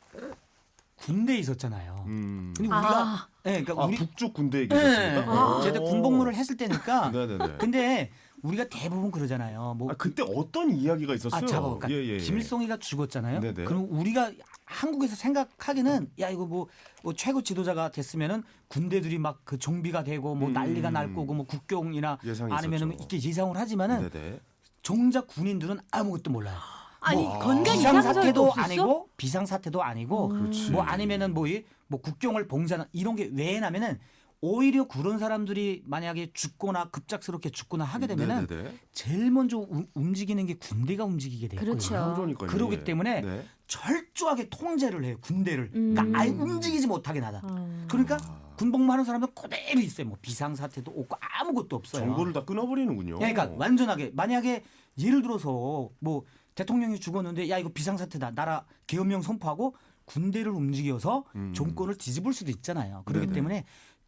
군대에 있었잖아요. 근데 우리가 네, 그러니까 우리 북쪽 군대에 네. 계셨습니까? 제가 군복무를 했을 때니까. 네네네. 근데 우리가 대부분 그러잖아요. 뭐 그때 어떤 이야기가 있었어요? 그러니까 김일성이가 죽었잖아요. 네네. 그럼 우리가 한국에서 생각하기는 야 이거 뭐 최고 지도자가 됐으면은 군대들이 막 그 정비가 되고 뭐 난리가 날 거고 뭐 국경이나 예상이 아니면은 있었죠. 이렇게 예상을 하지만은 네네. 정작 군인들은 아무것도 몰라요. 아니 뭐 건강 이상 사태도 비상사태도 없었어? 아니고 비상사태도 아니고 그렇지. 뭐 아니면은 뭐 국경을 봉쇄하는 이런 게 왜냐면은 오히려 그런 사람들이 만약에 죽거나 급작스럽게 죽거나 하게 되면은 네네네. 제일 먼저 움직이는 게 군대가 움직이게 되거든요. 그렇죠. 그러니까요. 그러기 예. 때문에 네. 철저하게 통제를 해요. 군대를. 그러니까 아예 움직이지 못하게 나다. 그러니까 군복무하는 사람들 그대로 있어요. 뭐 비상사태도 없고 아무것도 없어요. 정보를 다 끊어버리는군요. 그러니까 완전하게 만약에 예를 들어서 뭐 대통령이 죽었는데 야 이거 비상사태다. 나라 계엄령 선포하고 군대를 움직여서 정권을 뒤집을 수도 있잖아요. 그렇기 네네. 때문에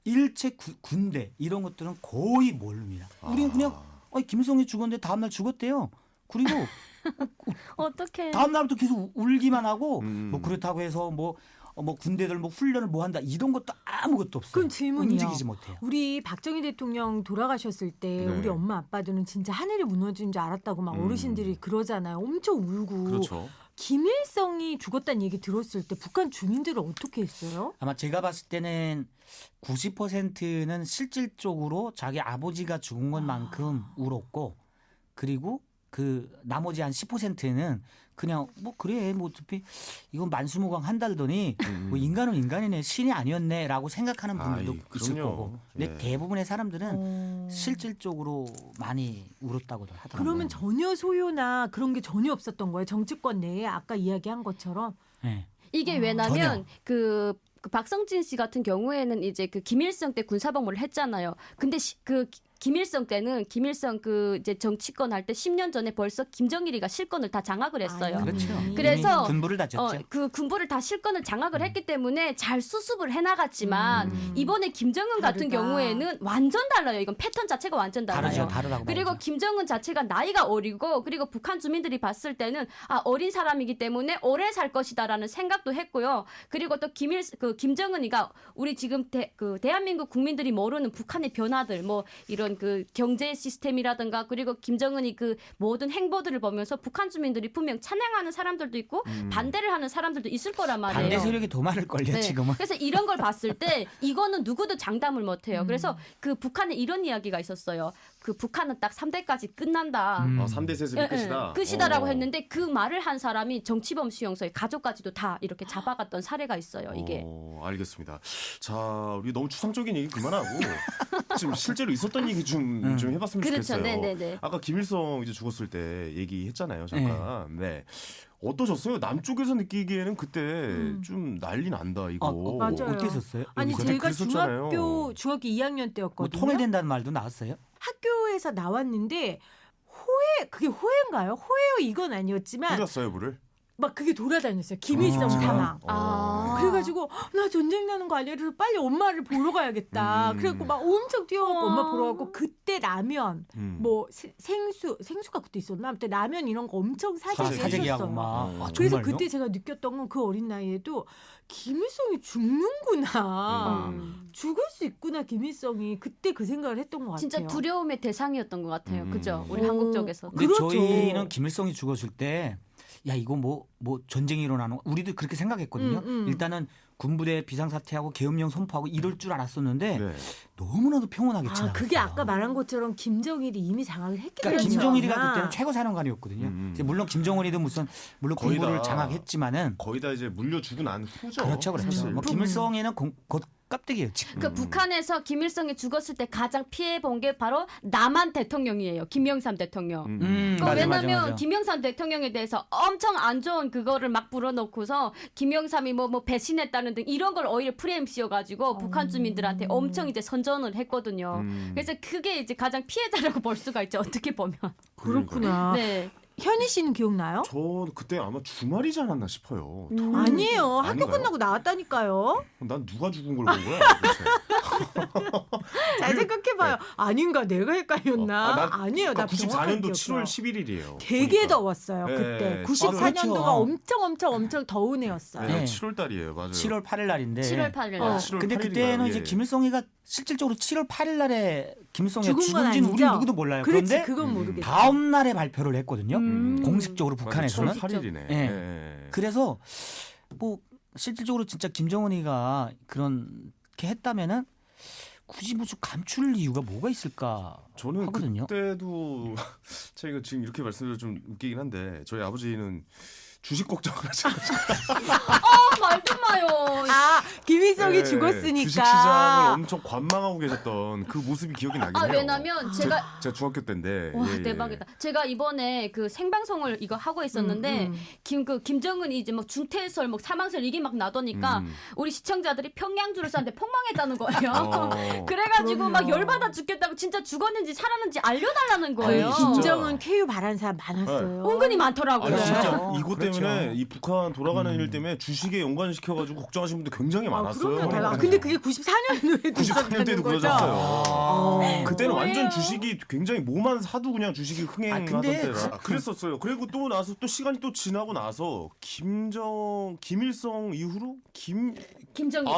일체 군대 이런 것들은 거의 모릅니다. 우리는 그냥 김일성이 죽었는데 다음날 죽었대요. 그리고 어떻게 다음날부터 계속 울기만 하고 뭐 그렇다고 해서 뭐 군대들 뭐 훈련을 뭐 한다 이런 것도 아무것도 없어요. 그럼 질문이요. 움직이지 못해요. 우리 박정희 대통령 돌아가셨을 때 네. 우리 엄마 아빠들은 진짜 하늘이 무너진 줄 알았다고 막 어르신들이 그러잖아요. 엄청 울고. 그렇죠. 김일성이 죽었다는 얘기 들었을 때 북한 주민들은 어떻게 했어요? 아마 제가 봤을 때는 90%는 실질적으로 자기 아버지가 죽은 것만큼 울었고 그리고 그 나머지 한 10%는 그냥 뭐 그래 뭐 어차피 이건 만수무강 한다더니 뭐 인간은 인간이네 신이 아니었네라고 생각하는 분들도 있을 그럼요. 거고 근데 네. 대부분의 사람들은 실질적으로 많이 울었다고도 하더라고요. 그러면 전혀 소요나 그런 게 전혀 없었던 거예요. 정치권 내에 아까 이야기한 것처럼. 네. 이게 왜냐면 그 박성진 씨 같은 경우에는 이제 그 김일성 때 군사복무를 했잖아요. 근데 김일성 때는 김일성 그 이제 정치권 할 때 10년 전에 벌써 김정일이가 실권을 다 장악을 했어요. 그렇죠. 그래서 군부를 다졌죠. 그 군부를 다 실권을 장악을 했기 때문에 잘 수습을 해나갔지만 이번에 김정은 같은 다르다. 경우에는 완전 달라요. 이건 패턴 자체가 완전 달라요. 다르죠. 다르다고 그리고 봐야죠. 김정은 자체가 나이가 어리고 그리고 북한 주민들이 봤을 때는 어린 사람이기 때문에 오래 살 것이다라는 생각도 했고요. 그리고 또 김정은이가 우리 지금 대한민국 국민들이 모르는 북한의 변화들 뭐 이런 그 경제 시스템이라든가 그리고 김정은이 그 모든 행보들을 보면서 북한 주민들이 분명 찬양하는 사람들도 있고 반대를 하는 사람들도 있을 거란 말이에요. 반대 세력이 더 많을걸요 네. 지금은. 그래서 이런 걸 봤을 때 이거는 누구도 장담을 못해요. 그래서 그 북한에 이런 이야기가 있었어요. 그 북한은 딱 3대까지 끝난다. 3대 세습이 끝이다. 끝이다라고 했는데 그 말을 한 사람이 정치범 수용소에 가족까지도 다 이렇게 잡아갔던 사례가 있어요. 이게. 알겠습니다. 자, 우리 너무 추상적인 얘기 그만하고 지금 실제로 있었던 얘기 좀 해봤으면 그렇죠. 좋겠어요. 네네네. 아까 김일성 이제 죽었을 때 얘기했잖아요. 잠깐. 네. 어떠셨어요? 남쪽에서 느끼기에는 그때 좀 난리 난다 이거. 맞아요. 어떻게 했었어요? 아니 그때 제가 그랬었잖아요. 중학교 2학년 뭐 때였거든요. 통일된다는 말도 나왔어요? 학교에서 나왔는데 그게 호해인가요? 호해요 이건 아니었지만 뿌렸어요 물을? 막 그게 돌아다녔어요. 김일성 사망. 그래가지고 나 전쟁 나는 거 아니야? 그래서 빨리 엄마를 보러 가야겠다. 그래갖고 막 엄청 뛰어가고 엄마 보러 가고 그때 라면 뭐 생수가 그때 있었나? 아무튼 라면 이런 거 엄청 사재기 사재기하고 했었어요. 막. 그래서 정말요? 그때 제가 느꼈던 건 그 어린 나이에도 김일성이 죽는구나. 죽을 수 있구나 김일성이. 그때 그 생각을 했던 것 같아요. 진짜 두려움의 대상이었던 것 같아요. 그죠? 우리 한국 쪽에서. 근데 그렇죠. 저희는 김일성이 죽었을 때 야 이거 뭐 전쟁이 일어나는 거 우리도 그렇게 생각했거든요. 일단은 군부대 비상사태하고 계엄령 선포하고 이럴 줄 알았었는데 네. 너무나도 평온하게 지나갔어요. 그게 아까 말한 것처럼 김정일이 이미 장악을 했기 때문에. 그러니까 김정일이가 그때는 최고 사령관이었거든요. 이제 물론 김정은이도 물론 거의 군부를 다 장악했지만은 거의 다 이제 물려주고 난 후죠. 그렇죠. 사실. 뭐 김일성에는 곧 깝대기예요 지금. 그 북한에서 김일성이 죽었을 때 가장 피해 본 게 바로 남한 대통령이에요. 김영삼 대통령. 왜냐하면 김영삼 대통령에 대해서 엄청 안 좋은 그거를 막 불어넣고서 김영삼이 뭐 배신했다는 등 이런 걸 오히려 프레임 씌워가지고 북한 주민들한테 엄청 이제 선전을 했거든요. 그래서 그게 이제 가장 피해자라고 볼 수가 있죠. 어떻게 보면. 그렇구나. 네. 현희 씨는 기억나요? 저 그때 아마 주말이지 않았나 싶어요. 아니에요. 학교 아닌가요? 끝나고 나왔다니까요. 난 누가 죽은 걸 본 거야? 도대체? 잘 생각해봐요. 아닌가 내가 헷갈렸나? 아니에요. 나 94년도 7월 11일이에요. 되게 더웠어요. 그때. 94년도가 그렇죠. 엄청 더운 해였어요. 네, 7월 달이에요. 맞아요. 7월 8일 날인데. 7월 8일 날. 근데 그때는 이제 김일성이가 실질적으로 7월 8일 날에 김일성이 죽은 건 죽은지는 우리 아니죠? 누구도 몰라요. 그렇지, 그런데 그건 모르겠죠. 다음 날에 발표를 했거든요. 공식적으로 북한에서는. 7월 8일이네. 네. 그래서 뭐 실질적으로 진짜 김정은이가 그렇게 했다면은 굳이 무슨 감출 이유가 뭐가 있을까 저는 하거든요. 그때도 제가 지금 이렇게 말씀드려 좀 웃기긴 한데 저희 아버지는 주식 걱정을 하셔가지고 말도 마요. 김일성이 네, 죽었으니까. 주식시장을 엄청 관망하고 계셨던 그 모습이 기억이 나긴 해요. 왜냐면 제가 중학교 때인데. 와 예, 예. 대박이다. 제가 이번에 그 생방송을 이거 하고 있었는데 김정은이 이제 막 중태설 뭐 사망설 이게 막 나더니까 우리 시청자들이 평양주를 쐈는데 폭망했다는 거예요. 그래가지고 막 열받아 죽겠다고 진짜 죽었는지 살았는지 알려달라는 거예요. 김정은 쾌유 바란 사람 많았어요. 은근히 많더라고요. 아니 진짜 그렇죠. 이것 때문에 이 북한 돌아가는 일 때문에 주식에 연관시켜가지고 걱정하시는 분들 굉장히 많았어요. 대박. 근데 그게 94년도에도 94년도에도 거죠? 그러셨어요. 그때는 완전 주식이 굉장히 뭐만 사도 그냥 주식이 흥행하던 근데 때라 그랬었어요. 그리고 또 나서 또 시간이 또 지나고 나서 김일성 이후로 김정일.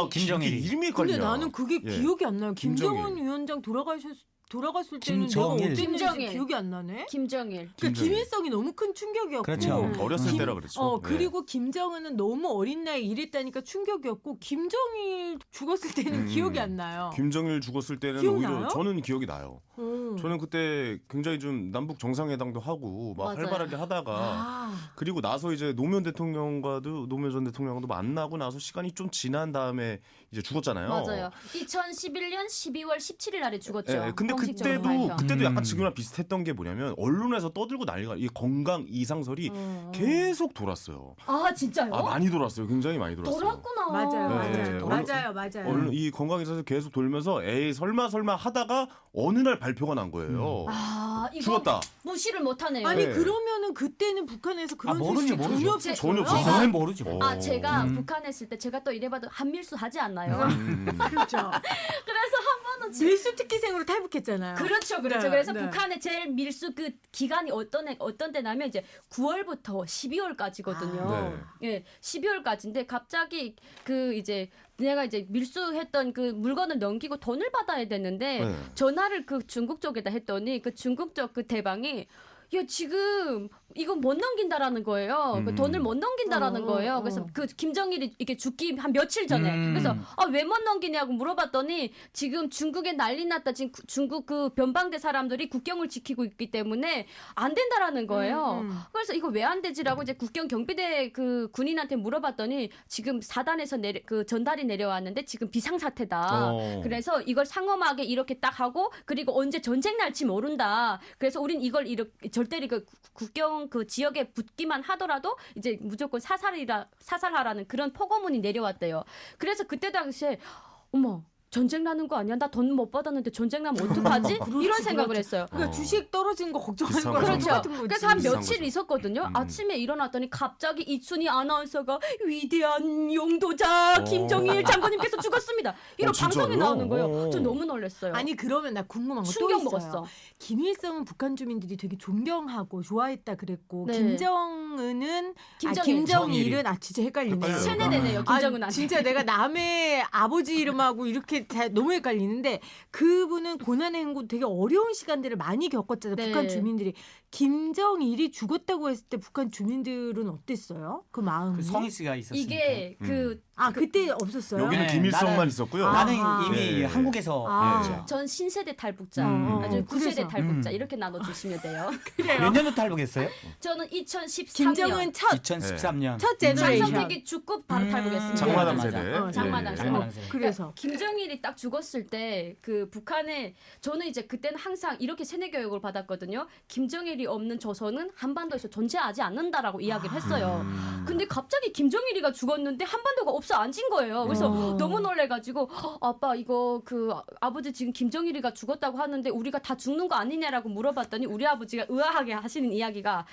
김정일이. 이름이 근데 헷갈리냐. 나는 그게 예. 기억이 안 나요. 김정은 김정일. 위원장 돌아갔을 때는 김정일. 내가 어땠는지 김정일. 기억이 안 나네. 김정일. 그러니까 김일성이 너무 큰 충격이었고 그렇죠. 어렸을 때라 그랬죠. 네. 그리고 김정은은 너무 어린 나이에 일했다니까 충격이었고 김정일 죽었을 때는 기억이 안 나요. 김정일 죽었을 때는 기억나요? 오히려 저는 기억이 나요. 저는 그때 굉장히 좀 남북 정상회담도 하고 막 맞아요. 활발하게 하다가 그리고 나서 이제 노무현 전 대통령과도 만나고 나서 시간이 좀 지난 다음에 이제 죽었잖아요. 맞아요. 2011년 12월 17일 날에 죽었죠. 네, 근데 공식적으로 발표. 그때도 약간 지금이랑 비슷했던 게 뭐냐면 언론에서 떠들고 난리가 이 건강 이상설이 계속 돌았어요. 아 진짜요? 많이 돌았어요. 굉장히 많이 돌았어요. 돌았구나. 맞아요. 이 건강 이상설이 계속 돌면서 에이 설마 하다가 어느 날 발표가 난 거예요. 이거 죽었다. 무시를 못하네요. 아니 네. 그러면은 그때는 북한에서 그런 모르지, 소식이 모르죠. 전혀 없었어요. 전혀 없었어요. 그건 모르지. 제가 북한에 있을 때 제가 또 이래봐도 한밀수 하지 않나요? 그렇죠. 그래서 한 번은 밀수 특기생으로 탈북했잖아요. 그렇죠. 네, 그래서 네. 북한의 제일 밀수 그 기간이 어떤 때냐면 이제 9월부터 12월까지거든요. 예, 12월까지인데 갑자기 그 이제 내가 이제 밀수했던 그 물건을 넘기고 돈을 받아야 되는데 전화를 그 중국 쪽에다 했더니 그 중국 쪽 그 대방이 야 지금 이거 못 넘긴다라는 거예요. 그 돈을 못 넘긴다라는 거예요. 그래서 그 김정일이 이게 죽기 한 며칠 전에 그래서 왜 못 넘기냐고 물어봤더니 지금 중국에 난리 났다. 지금 중국 그 변방대 사람들이 국경을 지키고 있기 때문에 안 된다라는 거예요. 그래서 이거 왜 안 되지라고 이제 국경 경비대 그 군인한테 물어봤더니 지금 사단에서 그 전달이 내려왔는데 지금 비상사태다. 그래서 이걸 상엄하게 이렇게 딱 하고 그리고 언제 전쟁 날지 모른다. 그래서 우린 이걸 이렇게 절대 그 국경 그 지역에 붙기만 하더라도 이제 무조건 사살하라는 그런 포고문이 내려왔대요. 그래서 그때 당시에 어머 전쟁 나는 거 아니야? 나 돈 못 받았는데 전쟁 나면 어떡하지? 이런 생각을 했어요. 그러니까 주식 떨어지는 거 걱정하는 거랑 그렇죠. 똑같은 거지. 그래서 한 비슷한 며칠 거죠. 있었거든요. 아침에 일어났더니 갑자기 이춘희 아나운서가 위대한 용도자 김정일 장군님께서 죽었습니다. 이런 진짜요? 방송이 나오는 거예요. 저 너무 놀랐어요. 아니 그러면 나 궁금한 거 또 충격 있어요. 먹었어. 김일성은 북한 주민들이 되게 존경하고 좋아했다 그랬고 네. 김정은은 김정일. 김정일은 진짜 헷갈리네요. 헷갈려요. 세뇌되네요. 김정은한테. 진짜 내가 남의 아버지 이름하고 이렇게 너무 헷갈리는데 그분은 고난의 행군 되게 어려운 시간들을 많이 겪었잖아요. 네. 북한 주민들이. 김정일이 죽었다고 했을 때 북한 주민들은 어땠어요? 그 마음이? 그 성희 씨가 있었으니까. 이게 그때 없었어요? 여기는 네, 김일성만 있었고요. 나는 아. 이미 예. 한국에서 아. 전 신세대 탈북자, 아주 그래서. 9세대 탈북자 이렇게 나눠주시면 돼요. 몇 년도 탈북했어요? 저는 2013년 김정은 첫 2013년. 제너레이션. 장선택이 죽고 바로 탈북했습니다. 장마당 맞아. 세대. 장마당 예. 세대. 장마당 세대. 그래서 김정일이 딱 죽었을 때 그 북한에 저는 이제 그때는 항상 이렇게 세뇌 교육을 받았거든요. 김정일이 없는 조선은 한반도에서 존재하지 않는다라고 이야기를 했어요. 근데 갑자기 김정일이가 죽었는데 한반도가 없어 앉은 거예요. 그래서 너무 놀래가지고 아빠 이거 그 아버지 지금 김정일이가 죽었다고 하는데 우리가 다 죽는 거 아니냐라고 물어봤더니 우리 아버지가 의아하게 하시는 이야기가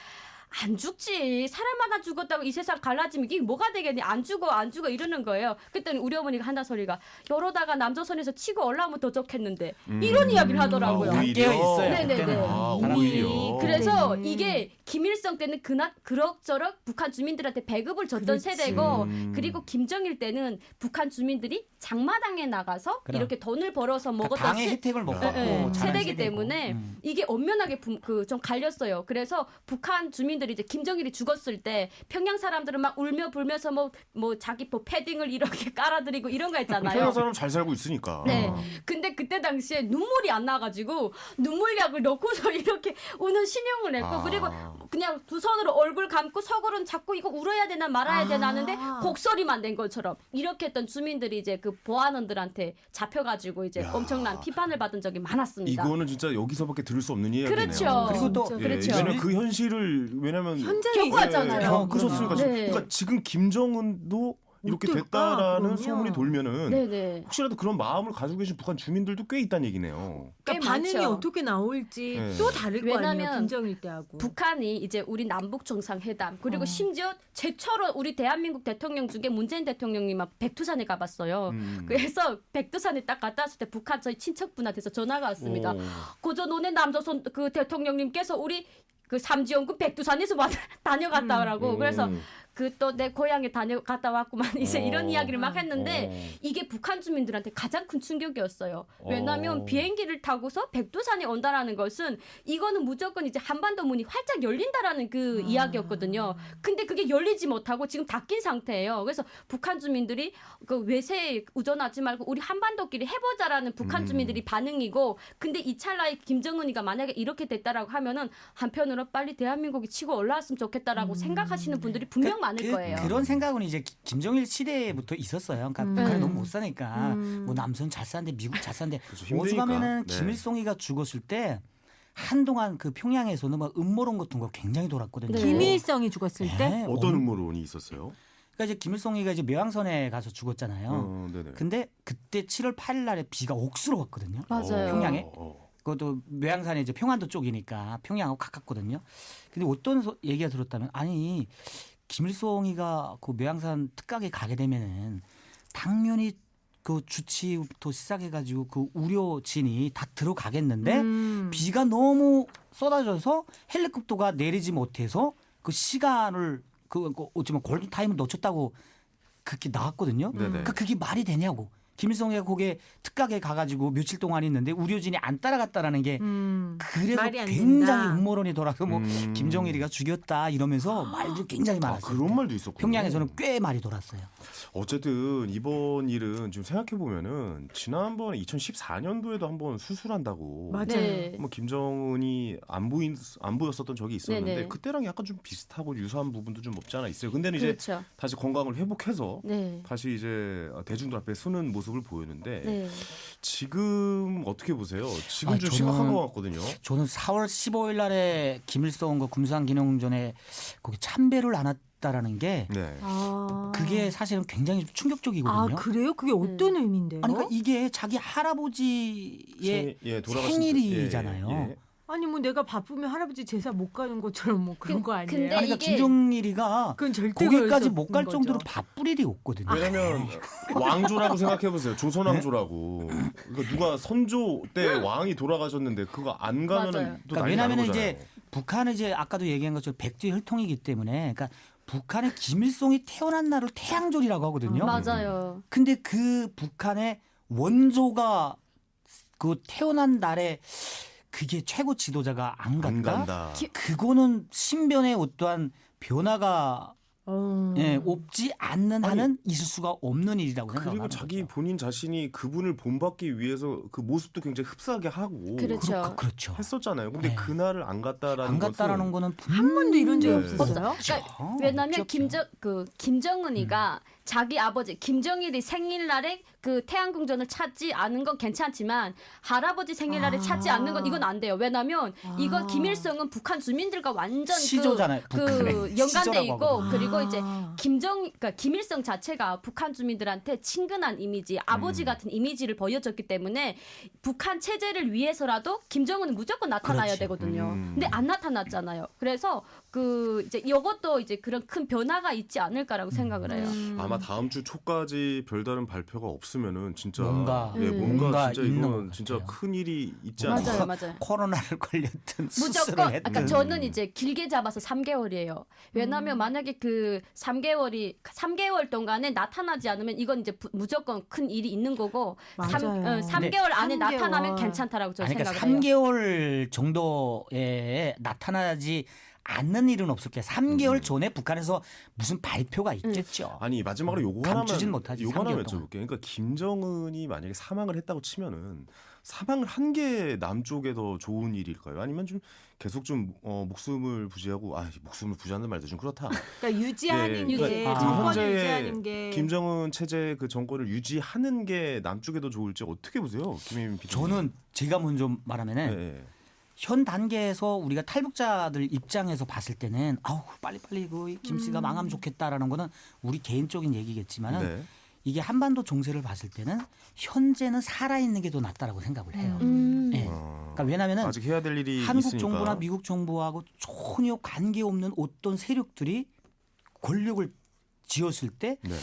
안 죽지. 사람 하나 죽었다고 이 세상 갈라지면 이게 뭐가 되겠니? 안 죽어 이러는 거예요. 그랬더니 우리 어머니가 한다 소리가 여러다가 남조선에서 치고 올라오면 더 좋겠는데 이런 이야기를 하더라고요. 깨어 있어요. 네네네. 그때는. 오히려. 그래서 이게 김일성 때는 그럭저럭 북한 주민들한테 배급을 줬던 그렇지. 세대고 그리고 김정일 때는 북한 주민들이 장마당에 나가서 그럼. 이렇게 돈을 벌어서 먹었던 당의 혜택을 못 받고 자란 세대이기 세대고. 때문에 이게 엄연하게 좀 갈렸어요. 그래서 북한 주민들이 이제 김정일이 죽었을 때 평양 사람들은 막 울며 불면서 뭐 자기 패딩을 이렇게 깔아드리고 이런 거 했잖아요. 평양 사람 잘 살고 있으니까. 네. 근데 그때 당시에 눈물이 안 나가지고 눈물약을 넣고서 이렇게 우는 신용을 했고 그리고 그냥 두 손으로 얼굴 감고 속으로는 자꾸 이거 울어야 되나 말아야 되나 하는데 곡소리만 낸 것처럼 이렇게 했던 주민들이 이제 그 보안원들한테 잡혀가지고 이제 엄청난 비판을 받은 적이 많았습니다. 이거는 진짜 여기서밖에 들을 수 없는 이야기네요. 그렇죠. 그리고 또 예, 그렇죠. 왜냐면 그 현실을 왜냐면 현장에 겪어왔잖아요. 겪으셨으니까. 네. 그러니까 지금 김정은도 이렇게 어떨까? 됐다라는 그러면? 소문이 돌면은 네네. 혹시라도 그런 마음을 가지고 계신 북한 주민들도 꽤 있다는 얘기네요. 꽤 그러니까 반응이 많죠. 어떻게 나올지 네. 또 다를 거 아니에요. 왜냐면 김정일 때하고. 북한이 이제 우리 남북 정상회담 그리고 심지어 최초로 우리 대한민국 대통령 중에 문재인 대통령이 막 백두산에 가봤어요. 그래서 백두산에 딱 갔다 왔을 때 북한 저희 친척분한테서 전화가 왔습니다. 고조 노내 남조선 그 대통령님께서 우리 그 삼지연군 백두산에서 다녀갔다 오라고. 그래서 그 또 내 고향에 갔다 왔구만 이제 이런 이야기를 막 했는데 이게 북한 주민들한테 가장 큰 충격이었어요. 왜냐하면 비행기를 타고서 백두산에 온다라는 것은 이거는 무조건 이제 한반도 문이 활짝 열린다라는 그 이야기였거든요. 근데 그게 열리지 못하고 지금 닫힌 상태예요. 그래서 북한 주민들이 그 외세에 우전하지 말고 우리 한반도끼리 해보자라는 북한 주민들이 반응이고, 근데 이 찰나에 김정은이가 만약에 이렇게 됐다라고 하면은 한편으로 빨리 대한민국이 치고 올라왔으면 좋겠다라고 생각하시는 분들이 분명 많을 거예요. 그런 생각은 이제 김정일 시대부터 있었어요. 그러니까 북한이 너무 못 사니까 뭐 남선 잘 사는데 미국 잘 사는데 오죽하면은 네. 김일성이가 죽었을 때 한동안 그 평양에서는 막 음모론 같은 거 굉장히 돌았거든요. 네. 김일성이 죽었을 때 네, 어떤 음모론이 있었어요? 그러니까 이제 김일성이가 이제 매왕선에 가서 죽었잖아요. 네네. 근데 그때 7월 8일 날에 비가 억수로 왔거든요. 맞아요. 평양에. 그것도 매양산이 이제 평안도 쪽이니까 평양하고 가깝거든요. 근데 어떤 얘기가 들었다면 아니 김일성이가 그 매양산 특각에 가게 되면은 당연히 그 주치부터 시작해가지고 그 우려진이 다 들어가겠는데 비가 너무 쏟아져서 헬리콥터가 내리지 못해서 그 시간을 그 어쩌면 골든 타임을 놓쳤다고 그렇게 나왔거든요. 그러니까 그게 말이 되냐고. 김일성이가 거기에 특각에 가가지고 며칠 동안 있는데 우려진이 안 따라갔다라는 게 그래서 말이 안 굉장히 된다. 음모론이 돌아서 뭐 김정일이가 죽였다 이러면서 말도 굉장히 많았어요. 그런 말도 있었군요. 평양에서는 꽤 말이 돌았어요. 어쨌든 이번 일은 지금 생각해 보면은 지난번 2014년도에도 한번 수술한다고 맞아요. 네. 뭐 김정은이 안 보였었던 적이 있었는데 네네. 그때랑 약간 좀 비슷하고 유사한 부분도 좀 없지 않아 있어요. 근데는 이제 그렇죠. 다시 건강을 회복해서 네. 다시 이제 대중들 앞에 서는 모습을 보였는데 네. 지금 어떻게 보세요? 지금 아, 좀 저는- 심각한 것 같거든요. 저는 4월 15일 날에 김일성과 군사기념전에 거기 참배를 안 했다라는 게 네. 아. 그게 사실은 굉장히 좀 충격적이거든요. 아 그래요? 그게 어떤 의미인데요? 아니 그러니까 이게 자기 할아버지의 돌아가신 생일이잖아요. 예. 아니 뭐 내가 바쁘면 할아버지 제사 못 가는 것처럼 뭐 그런 거 아니에요? 근데 아니, 그러니까 이게- 김정일이가 그건 절대 거기까지 그럴 못 수 갈 없는 정도로 거죠. 바쁠 일이 없거든요. 왜냐면 왕조라고 생각해 보세요. 조선 왕조라고. 그러니까 누가 선조 때 왕이 돌아가셨는데 그거 안 가면은 맞아요. 또 그러니까 난리 나는 왜냐하면 거잖아요. 이제 북한은 이제 아까도 얘기한 것처럼 백두의 혈통이기 때문에 그러니까 북한의 김일성이 태어난 날을 태양절이라고 하거든요. 맞아요. 근데 그 북한의 원조가 그 태어난 날에 그게 최고 지도자가 안 안 간다? 간다. 그거는 신변의 어떠한 변화가 예, 없지 않는 한은 있을 수가 없는 일이라고 그리고 생각합니다. 자기 본인 자신이 그분을 본받기 위해서 그 모습도 굉장히 흡사하게 하고 그렇죠. 그렇죠. 했었잖아요. 근데 네. 그날을 안 갔다라는 안 갔다라는 것은 거는 한 번도 이런 적이 네. 없었어요? 그렇죠. 왜냐하면 없죠. 김정은이가 자기 아버지 김정일이 생일날에 그 태양궁전을 찾지 않은 건 괜찮지만 할아버지 생일날에 찾지 않는 건 이건 안 돼요. 왜냐하면 이건 김일성은 북한 주민들과 완전 시조잖아요. 그 북한의 연관돼 시조라고 있고 하거든요. 그리고 이제 그러니까 김일성 자체가 북한 주민들한테 친근한 이미지, 아버지 같은 이미지를 보여줬기 때문에 북한 체제를 위해서라도 김정은은 무조건 나타나야 그렇죠. 되거든요. 근데 안 나타났잖아요. 그래서 그 이제 이것도 이제 그런 큰 변화가 있지 않을까라고 생각을 해요. 아마 다음 주 초까지 별다른 발표가 없으면은 진짜 뭔가 뭔가 진짜 있는 이건 것 진짜 같아요. 큰 일이 있지 않을까. 맞아요, 맞아요. 코로나를 걸렸든 수술을 무조건 했든 그러니까 저는 이제 길게 잡아서 3개월이에요. 왜냐하면 만약에 그 3개월 동안에 나타나지 않으면 이건 이제 무조건 큰 일이 있는 거고 맞아요. 3개월 안에 3개월. 나타나면 괜찮다라고 저는 아니, 그러니까 생각을 해요. 3개월 정도에 나타나지 않는 일은 없을 거예요. 3개월 전에 북한에서 무슨 발표가 있겠죠. 아니 마지막으로 요거 감추진 하나만 못하지, 요거 하나 3개월 동안. 여쭤볼게요. 그러니까 김정은이 만약에 사망을 했다고 치면은 사망을 한 게 남쪽에 더 좋은 일일까요? 아니면 좀 계속 좀 목숨을 부지하고 목숨을 부지하는 말도 좀 그렇다. 그러니까 유지하는 예, 게 그러니까 정권을 현재 유지하는 게 김정은 체제 그 정권을 유지하는 게 남쪽에 더 좋을지 어떻게 보세요, 김혜민 PD? 저는 제가 먼저 말하면은 네. 현 단계에서 우리가 탈북자들 입장에서 봤을 때는 아우 빨리빨리 그 김씨가 망하면 좋겠다라는 거는 우리 개인적인 얘기겠지만은 네. 이게 한반도 정세를 봤을 때는 현재는 살아있는 게 더 낫다라고 생각을 해요. 네. 그러니까 왜냐하면은 아직 해야 될 일이 한국 있으니까. 정부나 미국 정부하고 전혀 관계없는 어떤 세력들이 권력을 쥐었을 때 네.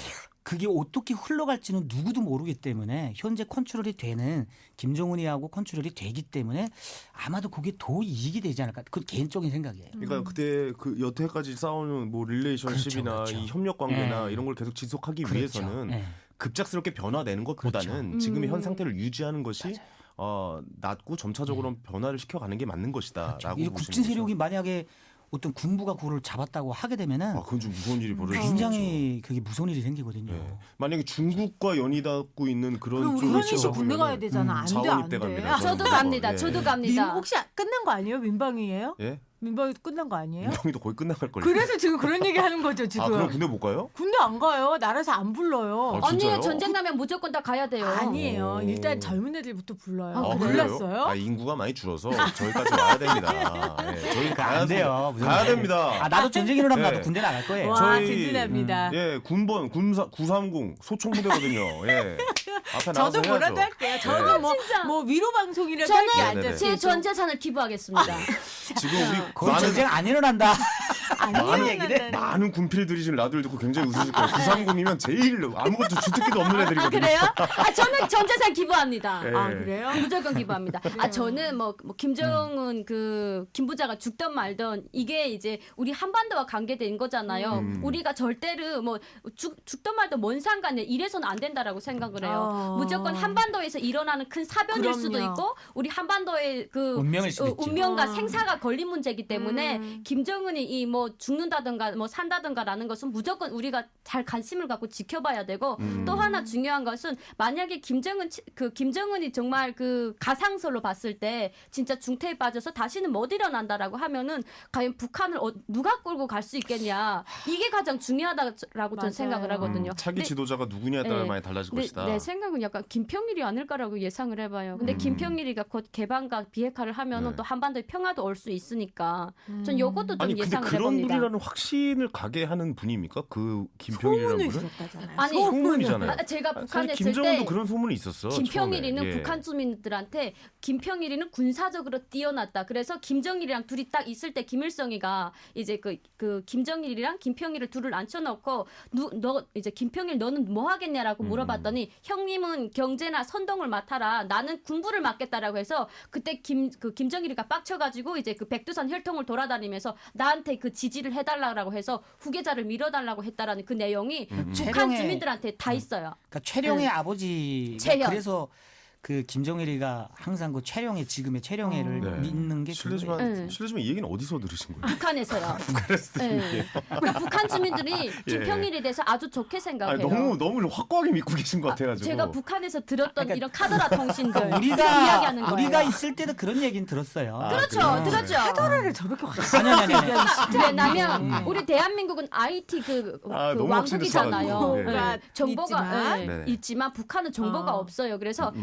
그게 어떻게 흘러갈지는 누구도 모르기 때문에 현재 컨트롤이 되는 김정은이하고 컨트롤이 되기 때문에 아마도 그게 더 이익이 되지 않을까. 그 개인적인 생각이에요. 그러니까 그때 그 여태까지 싸우는 뭐 릴레이션십이나 그렇죠. 이 협력 관계나 네. 이런 걸 계속 지속하기 그렇죠. 위해서는 네. 급작스럽게 변화되는 것보다는 그렇죠. 지금의 현 상태를 유지하는 것이 낫고 점차적으로 변화를 시켜가는 게 맞는 것이다라고 그렇죠. 이 보시는 국진 거죠. 세력이 만약에 어떤 군부가 그걸 잡았다고 하게 되면은 그건 좀 무서운 일이 벌어질 수 굉장히 그게 무서운 일이 생기거든요. 네. 만약에 중국과 연이 닿고 있는 그런 그럼 우리 쪽으로 현희 씨 군대 가야 되잖아. 안 돼, 자원 안 입대 돼. 갑니다. 저도 저는. 갑니다. 예. 저도 민 갑니다. 혹시 끝난 거 아니에요? 민방위예요? 예? 민방위 끝난 거 아니에요? 민방위도 거의 끝나갈 걸요. 그래서 지금 그런 얘기 하는 거죠, 지금. 아, 그럼 군대 못 가요? 군대 안 가요. 나라에서 안 불러요. 아, 진짜요? 아니에요. 전쟁 나면 무조건 다 가야 돼요. 아니에요. 오. 일단 젊은 애들부터 불러요. 아, 몰랐어요? 아, 인구가 많이 줄어서 저희까지 와야 됩니다. 예, 저희 안 돼요. 무슨 가야 말이에요. 됩니다. 아, 나도 전쟁 일어나면 네. 나도 군대 나갈 거예요. 와, 든든합니다. 예, 군번 930 소총부대거든요. 예. 앞에 나가서 저도 해야죠. 뭐라도 할게요. 저도 네. 뭐 위로 방송이라도 할게 저는 앉아서. 제 전 재산을 기부하겠습니다. 지금 우리 거의 전쟁 안 일어난다. 많은 군필들이 지금 라디오를 듣고 굉장히 웃으실 거예요. 930이면 제일 아무것도 주특기도 없는 아, 애들이거든요. 그래요? 아, 저는 전 재산 기부합니다. 예. 아, 그래요? 무조건 기부합니다. 아, 저는 뭐 김정은 그 김부자가 죽던 말던 이게 이제 우리 한반도와 관계된 거잖아요. 우리가 절대로 뭐 죽던 말던 뭔 상관이야. 이래서는 안 된다라고 생각을 해요. 무조건 한반도에서 일어나는 큰 사변일 수도 그럼요. 있고 우리 한반도의 그 운명일 수도 있죠. 운명과 생사가 걸린 문제이기 때문에 김정은이 이 뭐 죽는다든가 뭐 산다든가라는 것은 무조건 우리가 잘 관심을 갖고 지켜봐야 되고 또 하나 중요한 것은 만약에 김정은이 정말 그 가상설로 봤을 때 진짜 중태에 빠져서 다시는 못 일어난다라고 하면은 과연 북한을 누가 끌고 갈 수 있겠냐 이게 가장 중요하다라고 저는 생각을 하거든요. 차기 근데 지도자가 누구냐에 따라 네. 많이 달라질 것이다. 내 생각은 약간 김평일이 아닐까라고 예상을 해봐요. 근데 김평일이가 곧 개방과 비핵화를 하면은 네. 또 한반도에 평화도 올 수 있으니까 전 요것도 좀 아니 근데 예상을 그런 해봅니다. 분이라는 확신을 가게 하는 분입니까? 그 김평일이라는 소문을 분은? 들었다잖아요. 아니, 소문이잖아요. 제가 사실 북한에 있을 김정은도 때 그런 소문이 있었어. 김평일이는 처음에. 예. 북한 주민들한테 김평일이는 군사적으로 뛰어났다. 그래서 김정일이랑 둘이 딱 있을 때 김일성이가 이제 그 김정일이랑 김평일을 둘을 앉혀놓고 너 이제 김평일 너는 뭐 하겠냐라고 물어봤더니 형님은 경제나 선동을 맡아라. 나는 군부를 맡겠다라고 해서 그때 김정일이가 빡쳐가지고 이제 그 백두산 혈통을 돌아다니면서 나한테 그 지지를 해달라고 해서 후계자를 밀어달라고 했다라는 그 내용이 북한 최룡의- 주민들한테 다 있어요. 그러니까 최룡의 아버지 최현. 그래서 그 김정일이가 항상 그 최룡의 지금의 최룡애를 네. 믿는 게 실례지만 네. 이 얘기는 어디서 들으신 거예요? 북한에서요. 북한에서 들은 네. 얘기예요. 그러니까 북한 주민들이 김평일에 대해서 아주 좋게 생각해요. 너무 확고하게 믿고 계신 것 같아가지고. 제가 북한에서 들었던 그러니까 이런 카더라 통신들 우리가 이야기하는 거예요. 우리가 있을 때도 그런 얘기는 들었어요. 그렇죠, 그래요? 들었죠. 카더라를 저렇게 아니. 왜냐하면 우리 대한민국은 IT 그 너무 확신을 왕국이잖아요. 써가지고. 네. 네. 정보가 있지만. 네. 네. 있지만 북한은 정보가 없어요. 그래서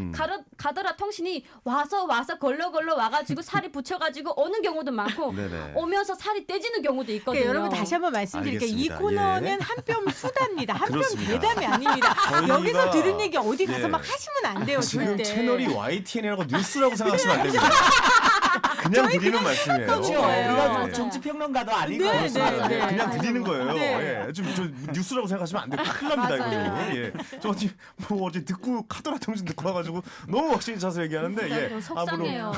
카더라 통신이 와서 걸러 와가지고 살이 붙여가지고 오는 경우도 많고 네네. 오면서 살이 떼지는 경우도 있거든요. 그러니까 여러분 다시 한번 말씀드릴게요. 알겠습니다. 이 코너는 예. 한뼘 수다입니다. 한뼘 그렇습니다. 대담이 아닙니다. 저희가- 여기서 들은 얘기 어디 가서 예. 막 하시면 안 돼요. 지금 절대. 채널이 YTN이라고 뉴스라고 생각하시면 안 됩니다. 그냥 드리는 말씀이에요. 그렇죠. 거예요. 우리가 네. 뭐 정치평론가도 아니고 네, 그렇습니다. 네. 그냥 드리는 거예요. 네. 예. 좀 뉴스라고 생각하시면 안 돼요. 큰일 납니다, 맞아요. 이거. 예. 저 어제 듣고 카더라 통신 듣고 와가지고 너무 확신이 차서 얘기하는데 예. 너무 속상해요.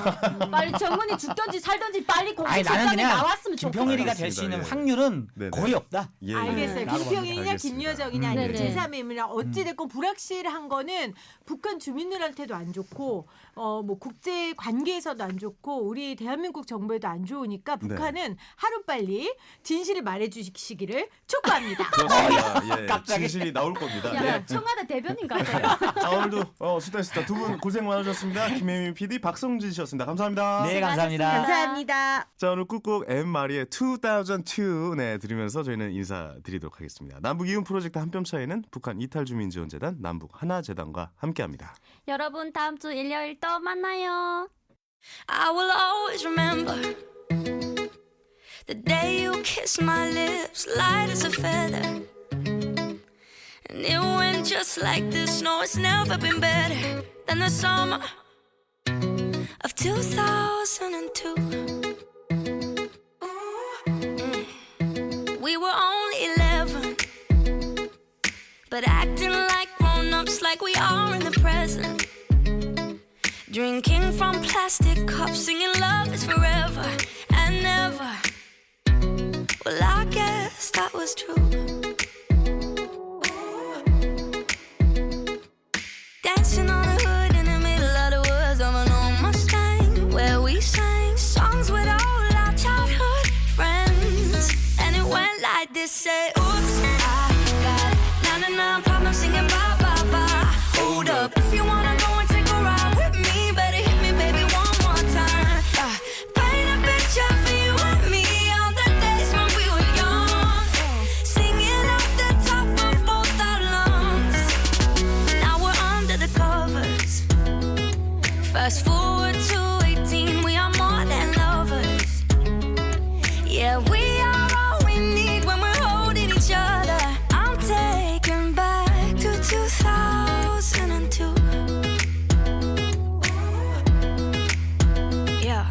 빨리 정은이 죽든지 살든지 빨리 아니 공식 나는 석방에 그냥 나왔으면 좋겠어요. 김평일이가 될 수 있는 알겠습니다. 예. 확률은 네네. 거의 없다. 예, 알겠어요. 라고 김평일이냐 알겠습니다. 김여정이냐 아니면 네네. 제3임이냐 어찌됐건 불확실한 거는 북한 주민들한테도 안 좋고 뭐 국제 관계에서도 안 좋고 우리 대한민국 정부에도 안 좋으니까 북한은 하루빨리 진실을 말해주시기를 촉구합니다. 그렇습니다. 예. 갑자기. 진실이 나올 겁니다. 야, 예. 청와대 대변인 같아요. 오늘도 수고했습니다. 두 분 고생 많으셨습니다. 김혜민 PD, 박성진 씨였습니다. 감사합니다. 네, 감사합니다. 감사합니다. 자, 오늘 끝곡 엠마리의 2002 네, 들으면서 저희는 인사드리도록 하겠습니다. 남북 이웃 프로젝트 한뼘 차이는 북한 이탈주민지원재단 남북 하나재단과 함께합니다. 여러분 다음 주 일요일 또 만나요. I will always remember the day you kissed my lips, light as a feather. And it went just like this. No, it's never been better than the summer of 2002. We were only 11, but acting like grown-ups, like we are in the present. Drinking from plastic cups, singing love is forever and never. Well, I guess that was true. Dancing on the hood in the middle of the woods of an old Mustang, where we sang songs with all our childhood friends. And it went like this, say, oops, I got 99 problems singing bye, bye, bye. Hold up, if you wanna go and take a ride with me, better hit me, baby, one more time. Paint a picture for you and me on the days when we were young, singing off the top of both our lungs. Now we're under the covers. Fast forward to 18, we are more than lovers. Yeah, we are all we need when we're holding each other. I'm taken back to 2002. Yeah,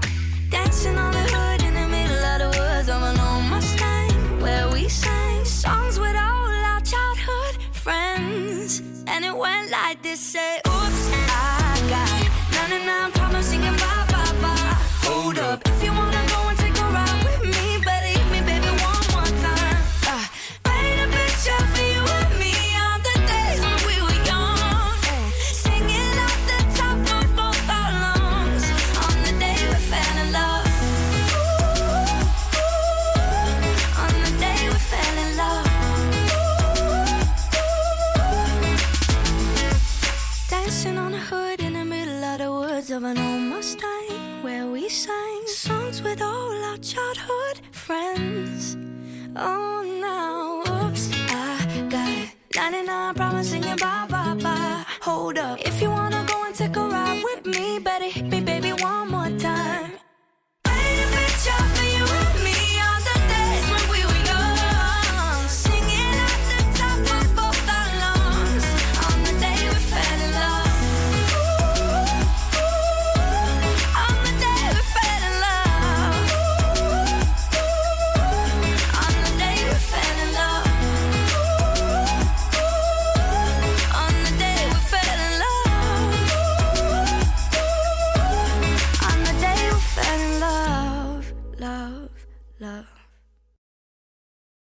dancing on the hood in the middle of the woods of an old Mustang, where we sang songs with all our childhood friends. And it went like this, say, oops, I got 99 problems singing bye, bye, bye. Hold up, if you wanna go and take a ride with me, better hit me, baby, one more time. Paint a picture for you and me on the days when we were young, singing off the top of both our lungs on the day we fell in love. On the day we fell in love. Dancing on the hood in the middle of the woods of an old Mustang, where we sang songs with all our childhood friends. Oh, now, oops, I got 99 problems singing bye, bye, bye. Hold up, if you wanna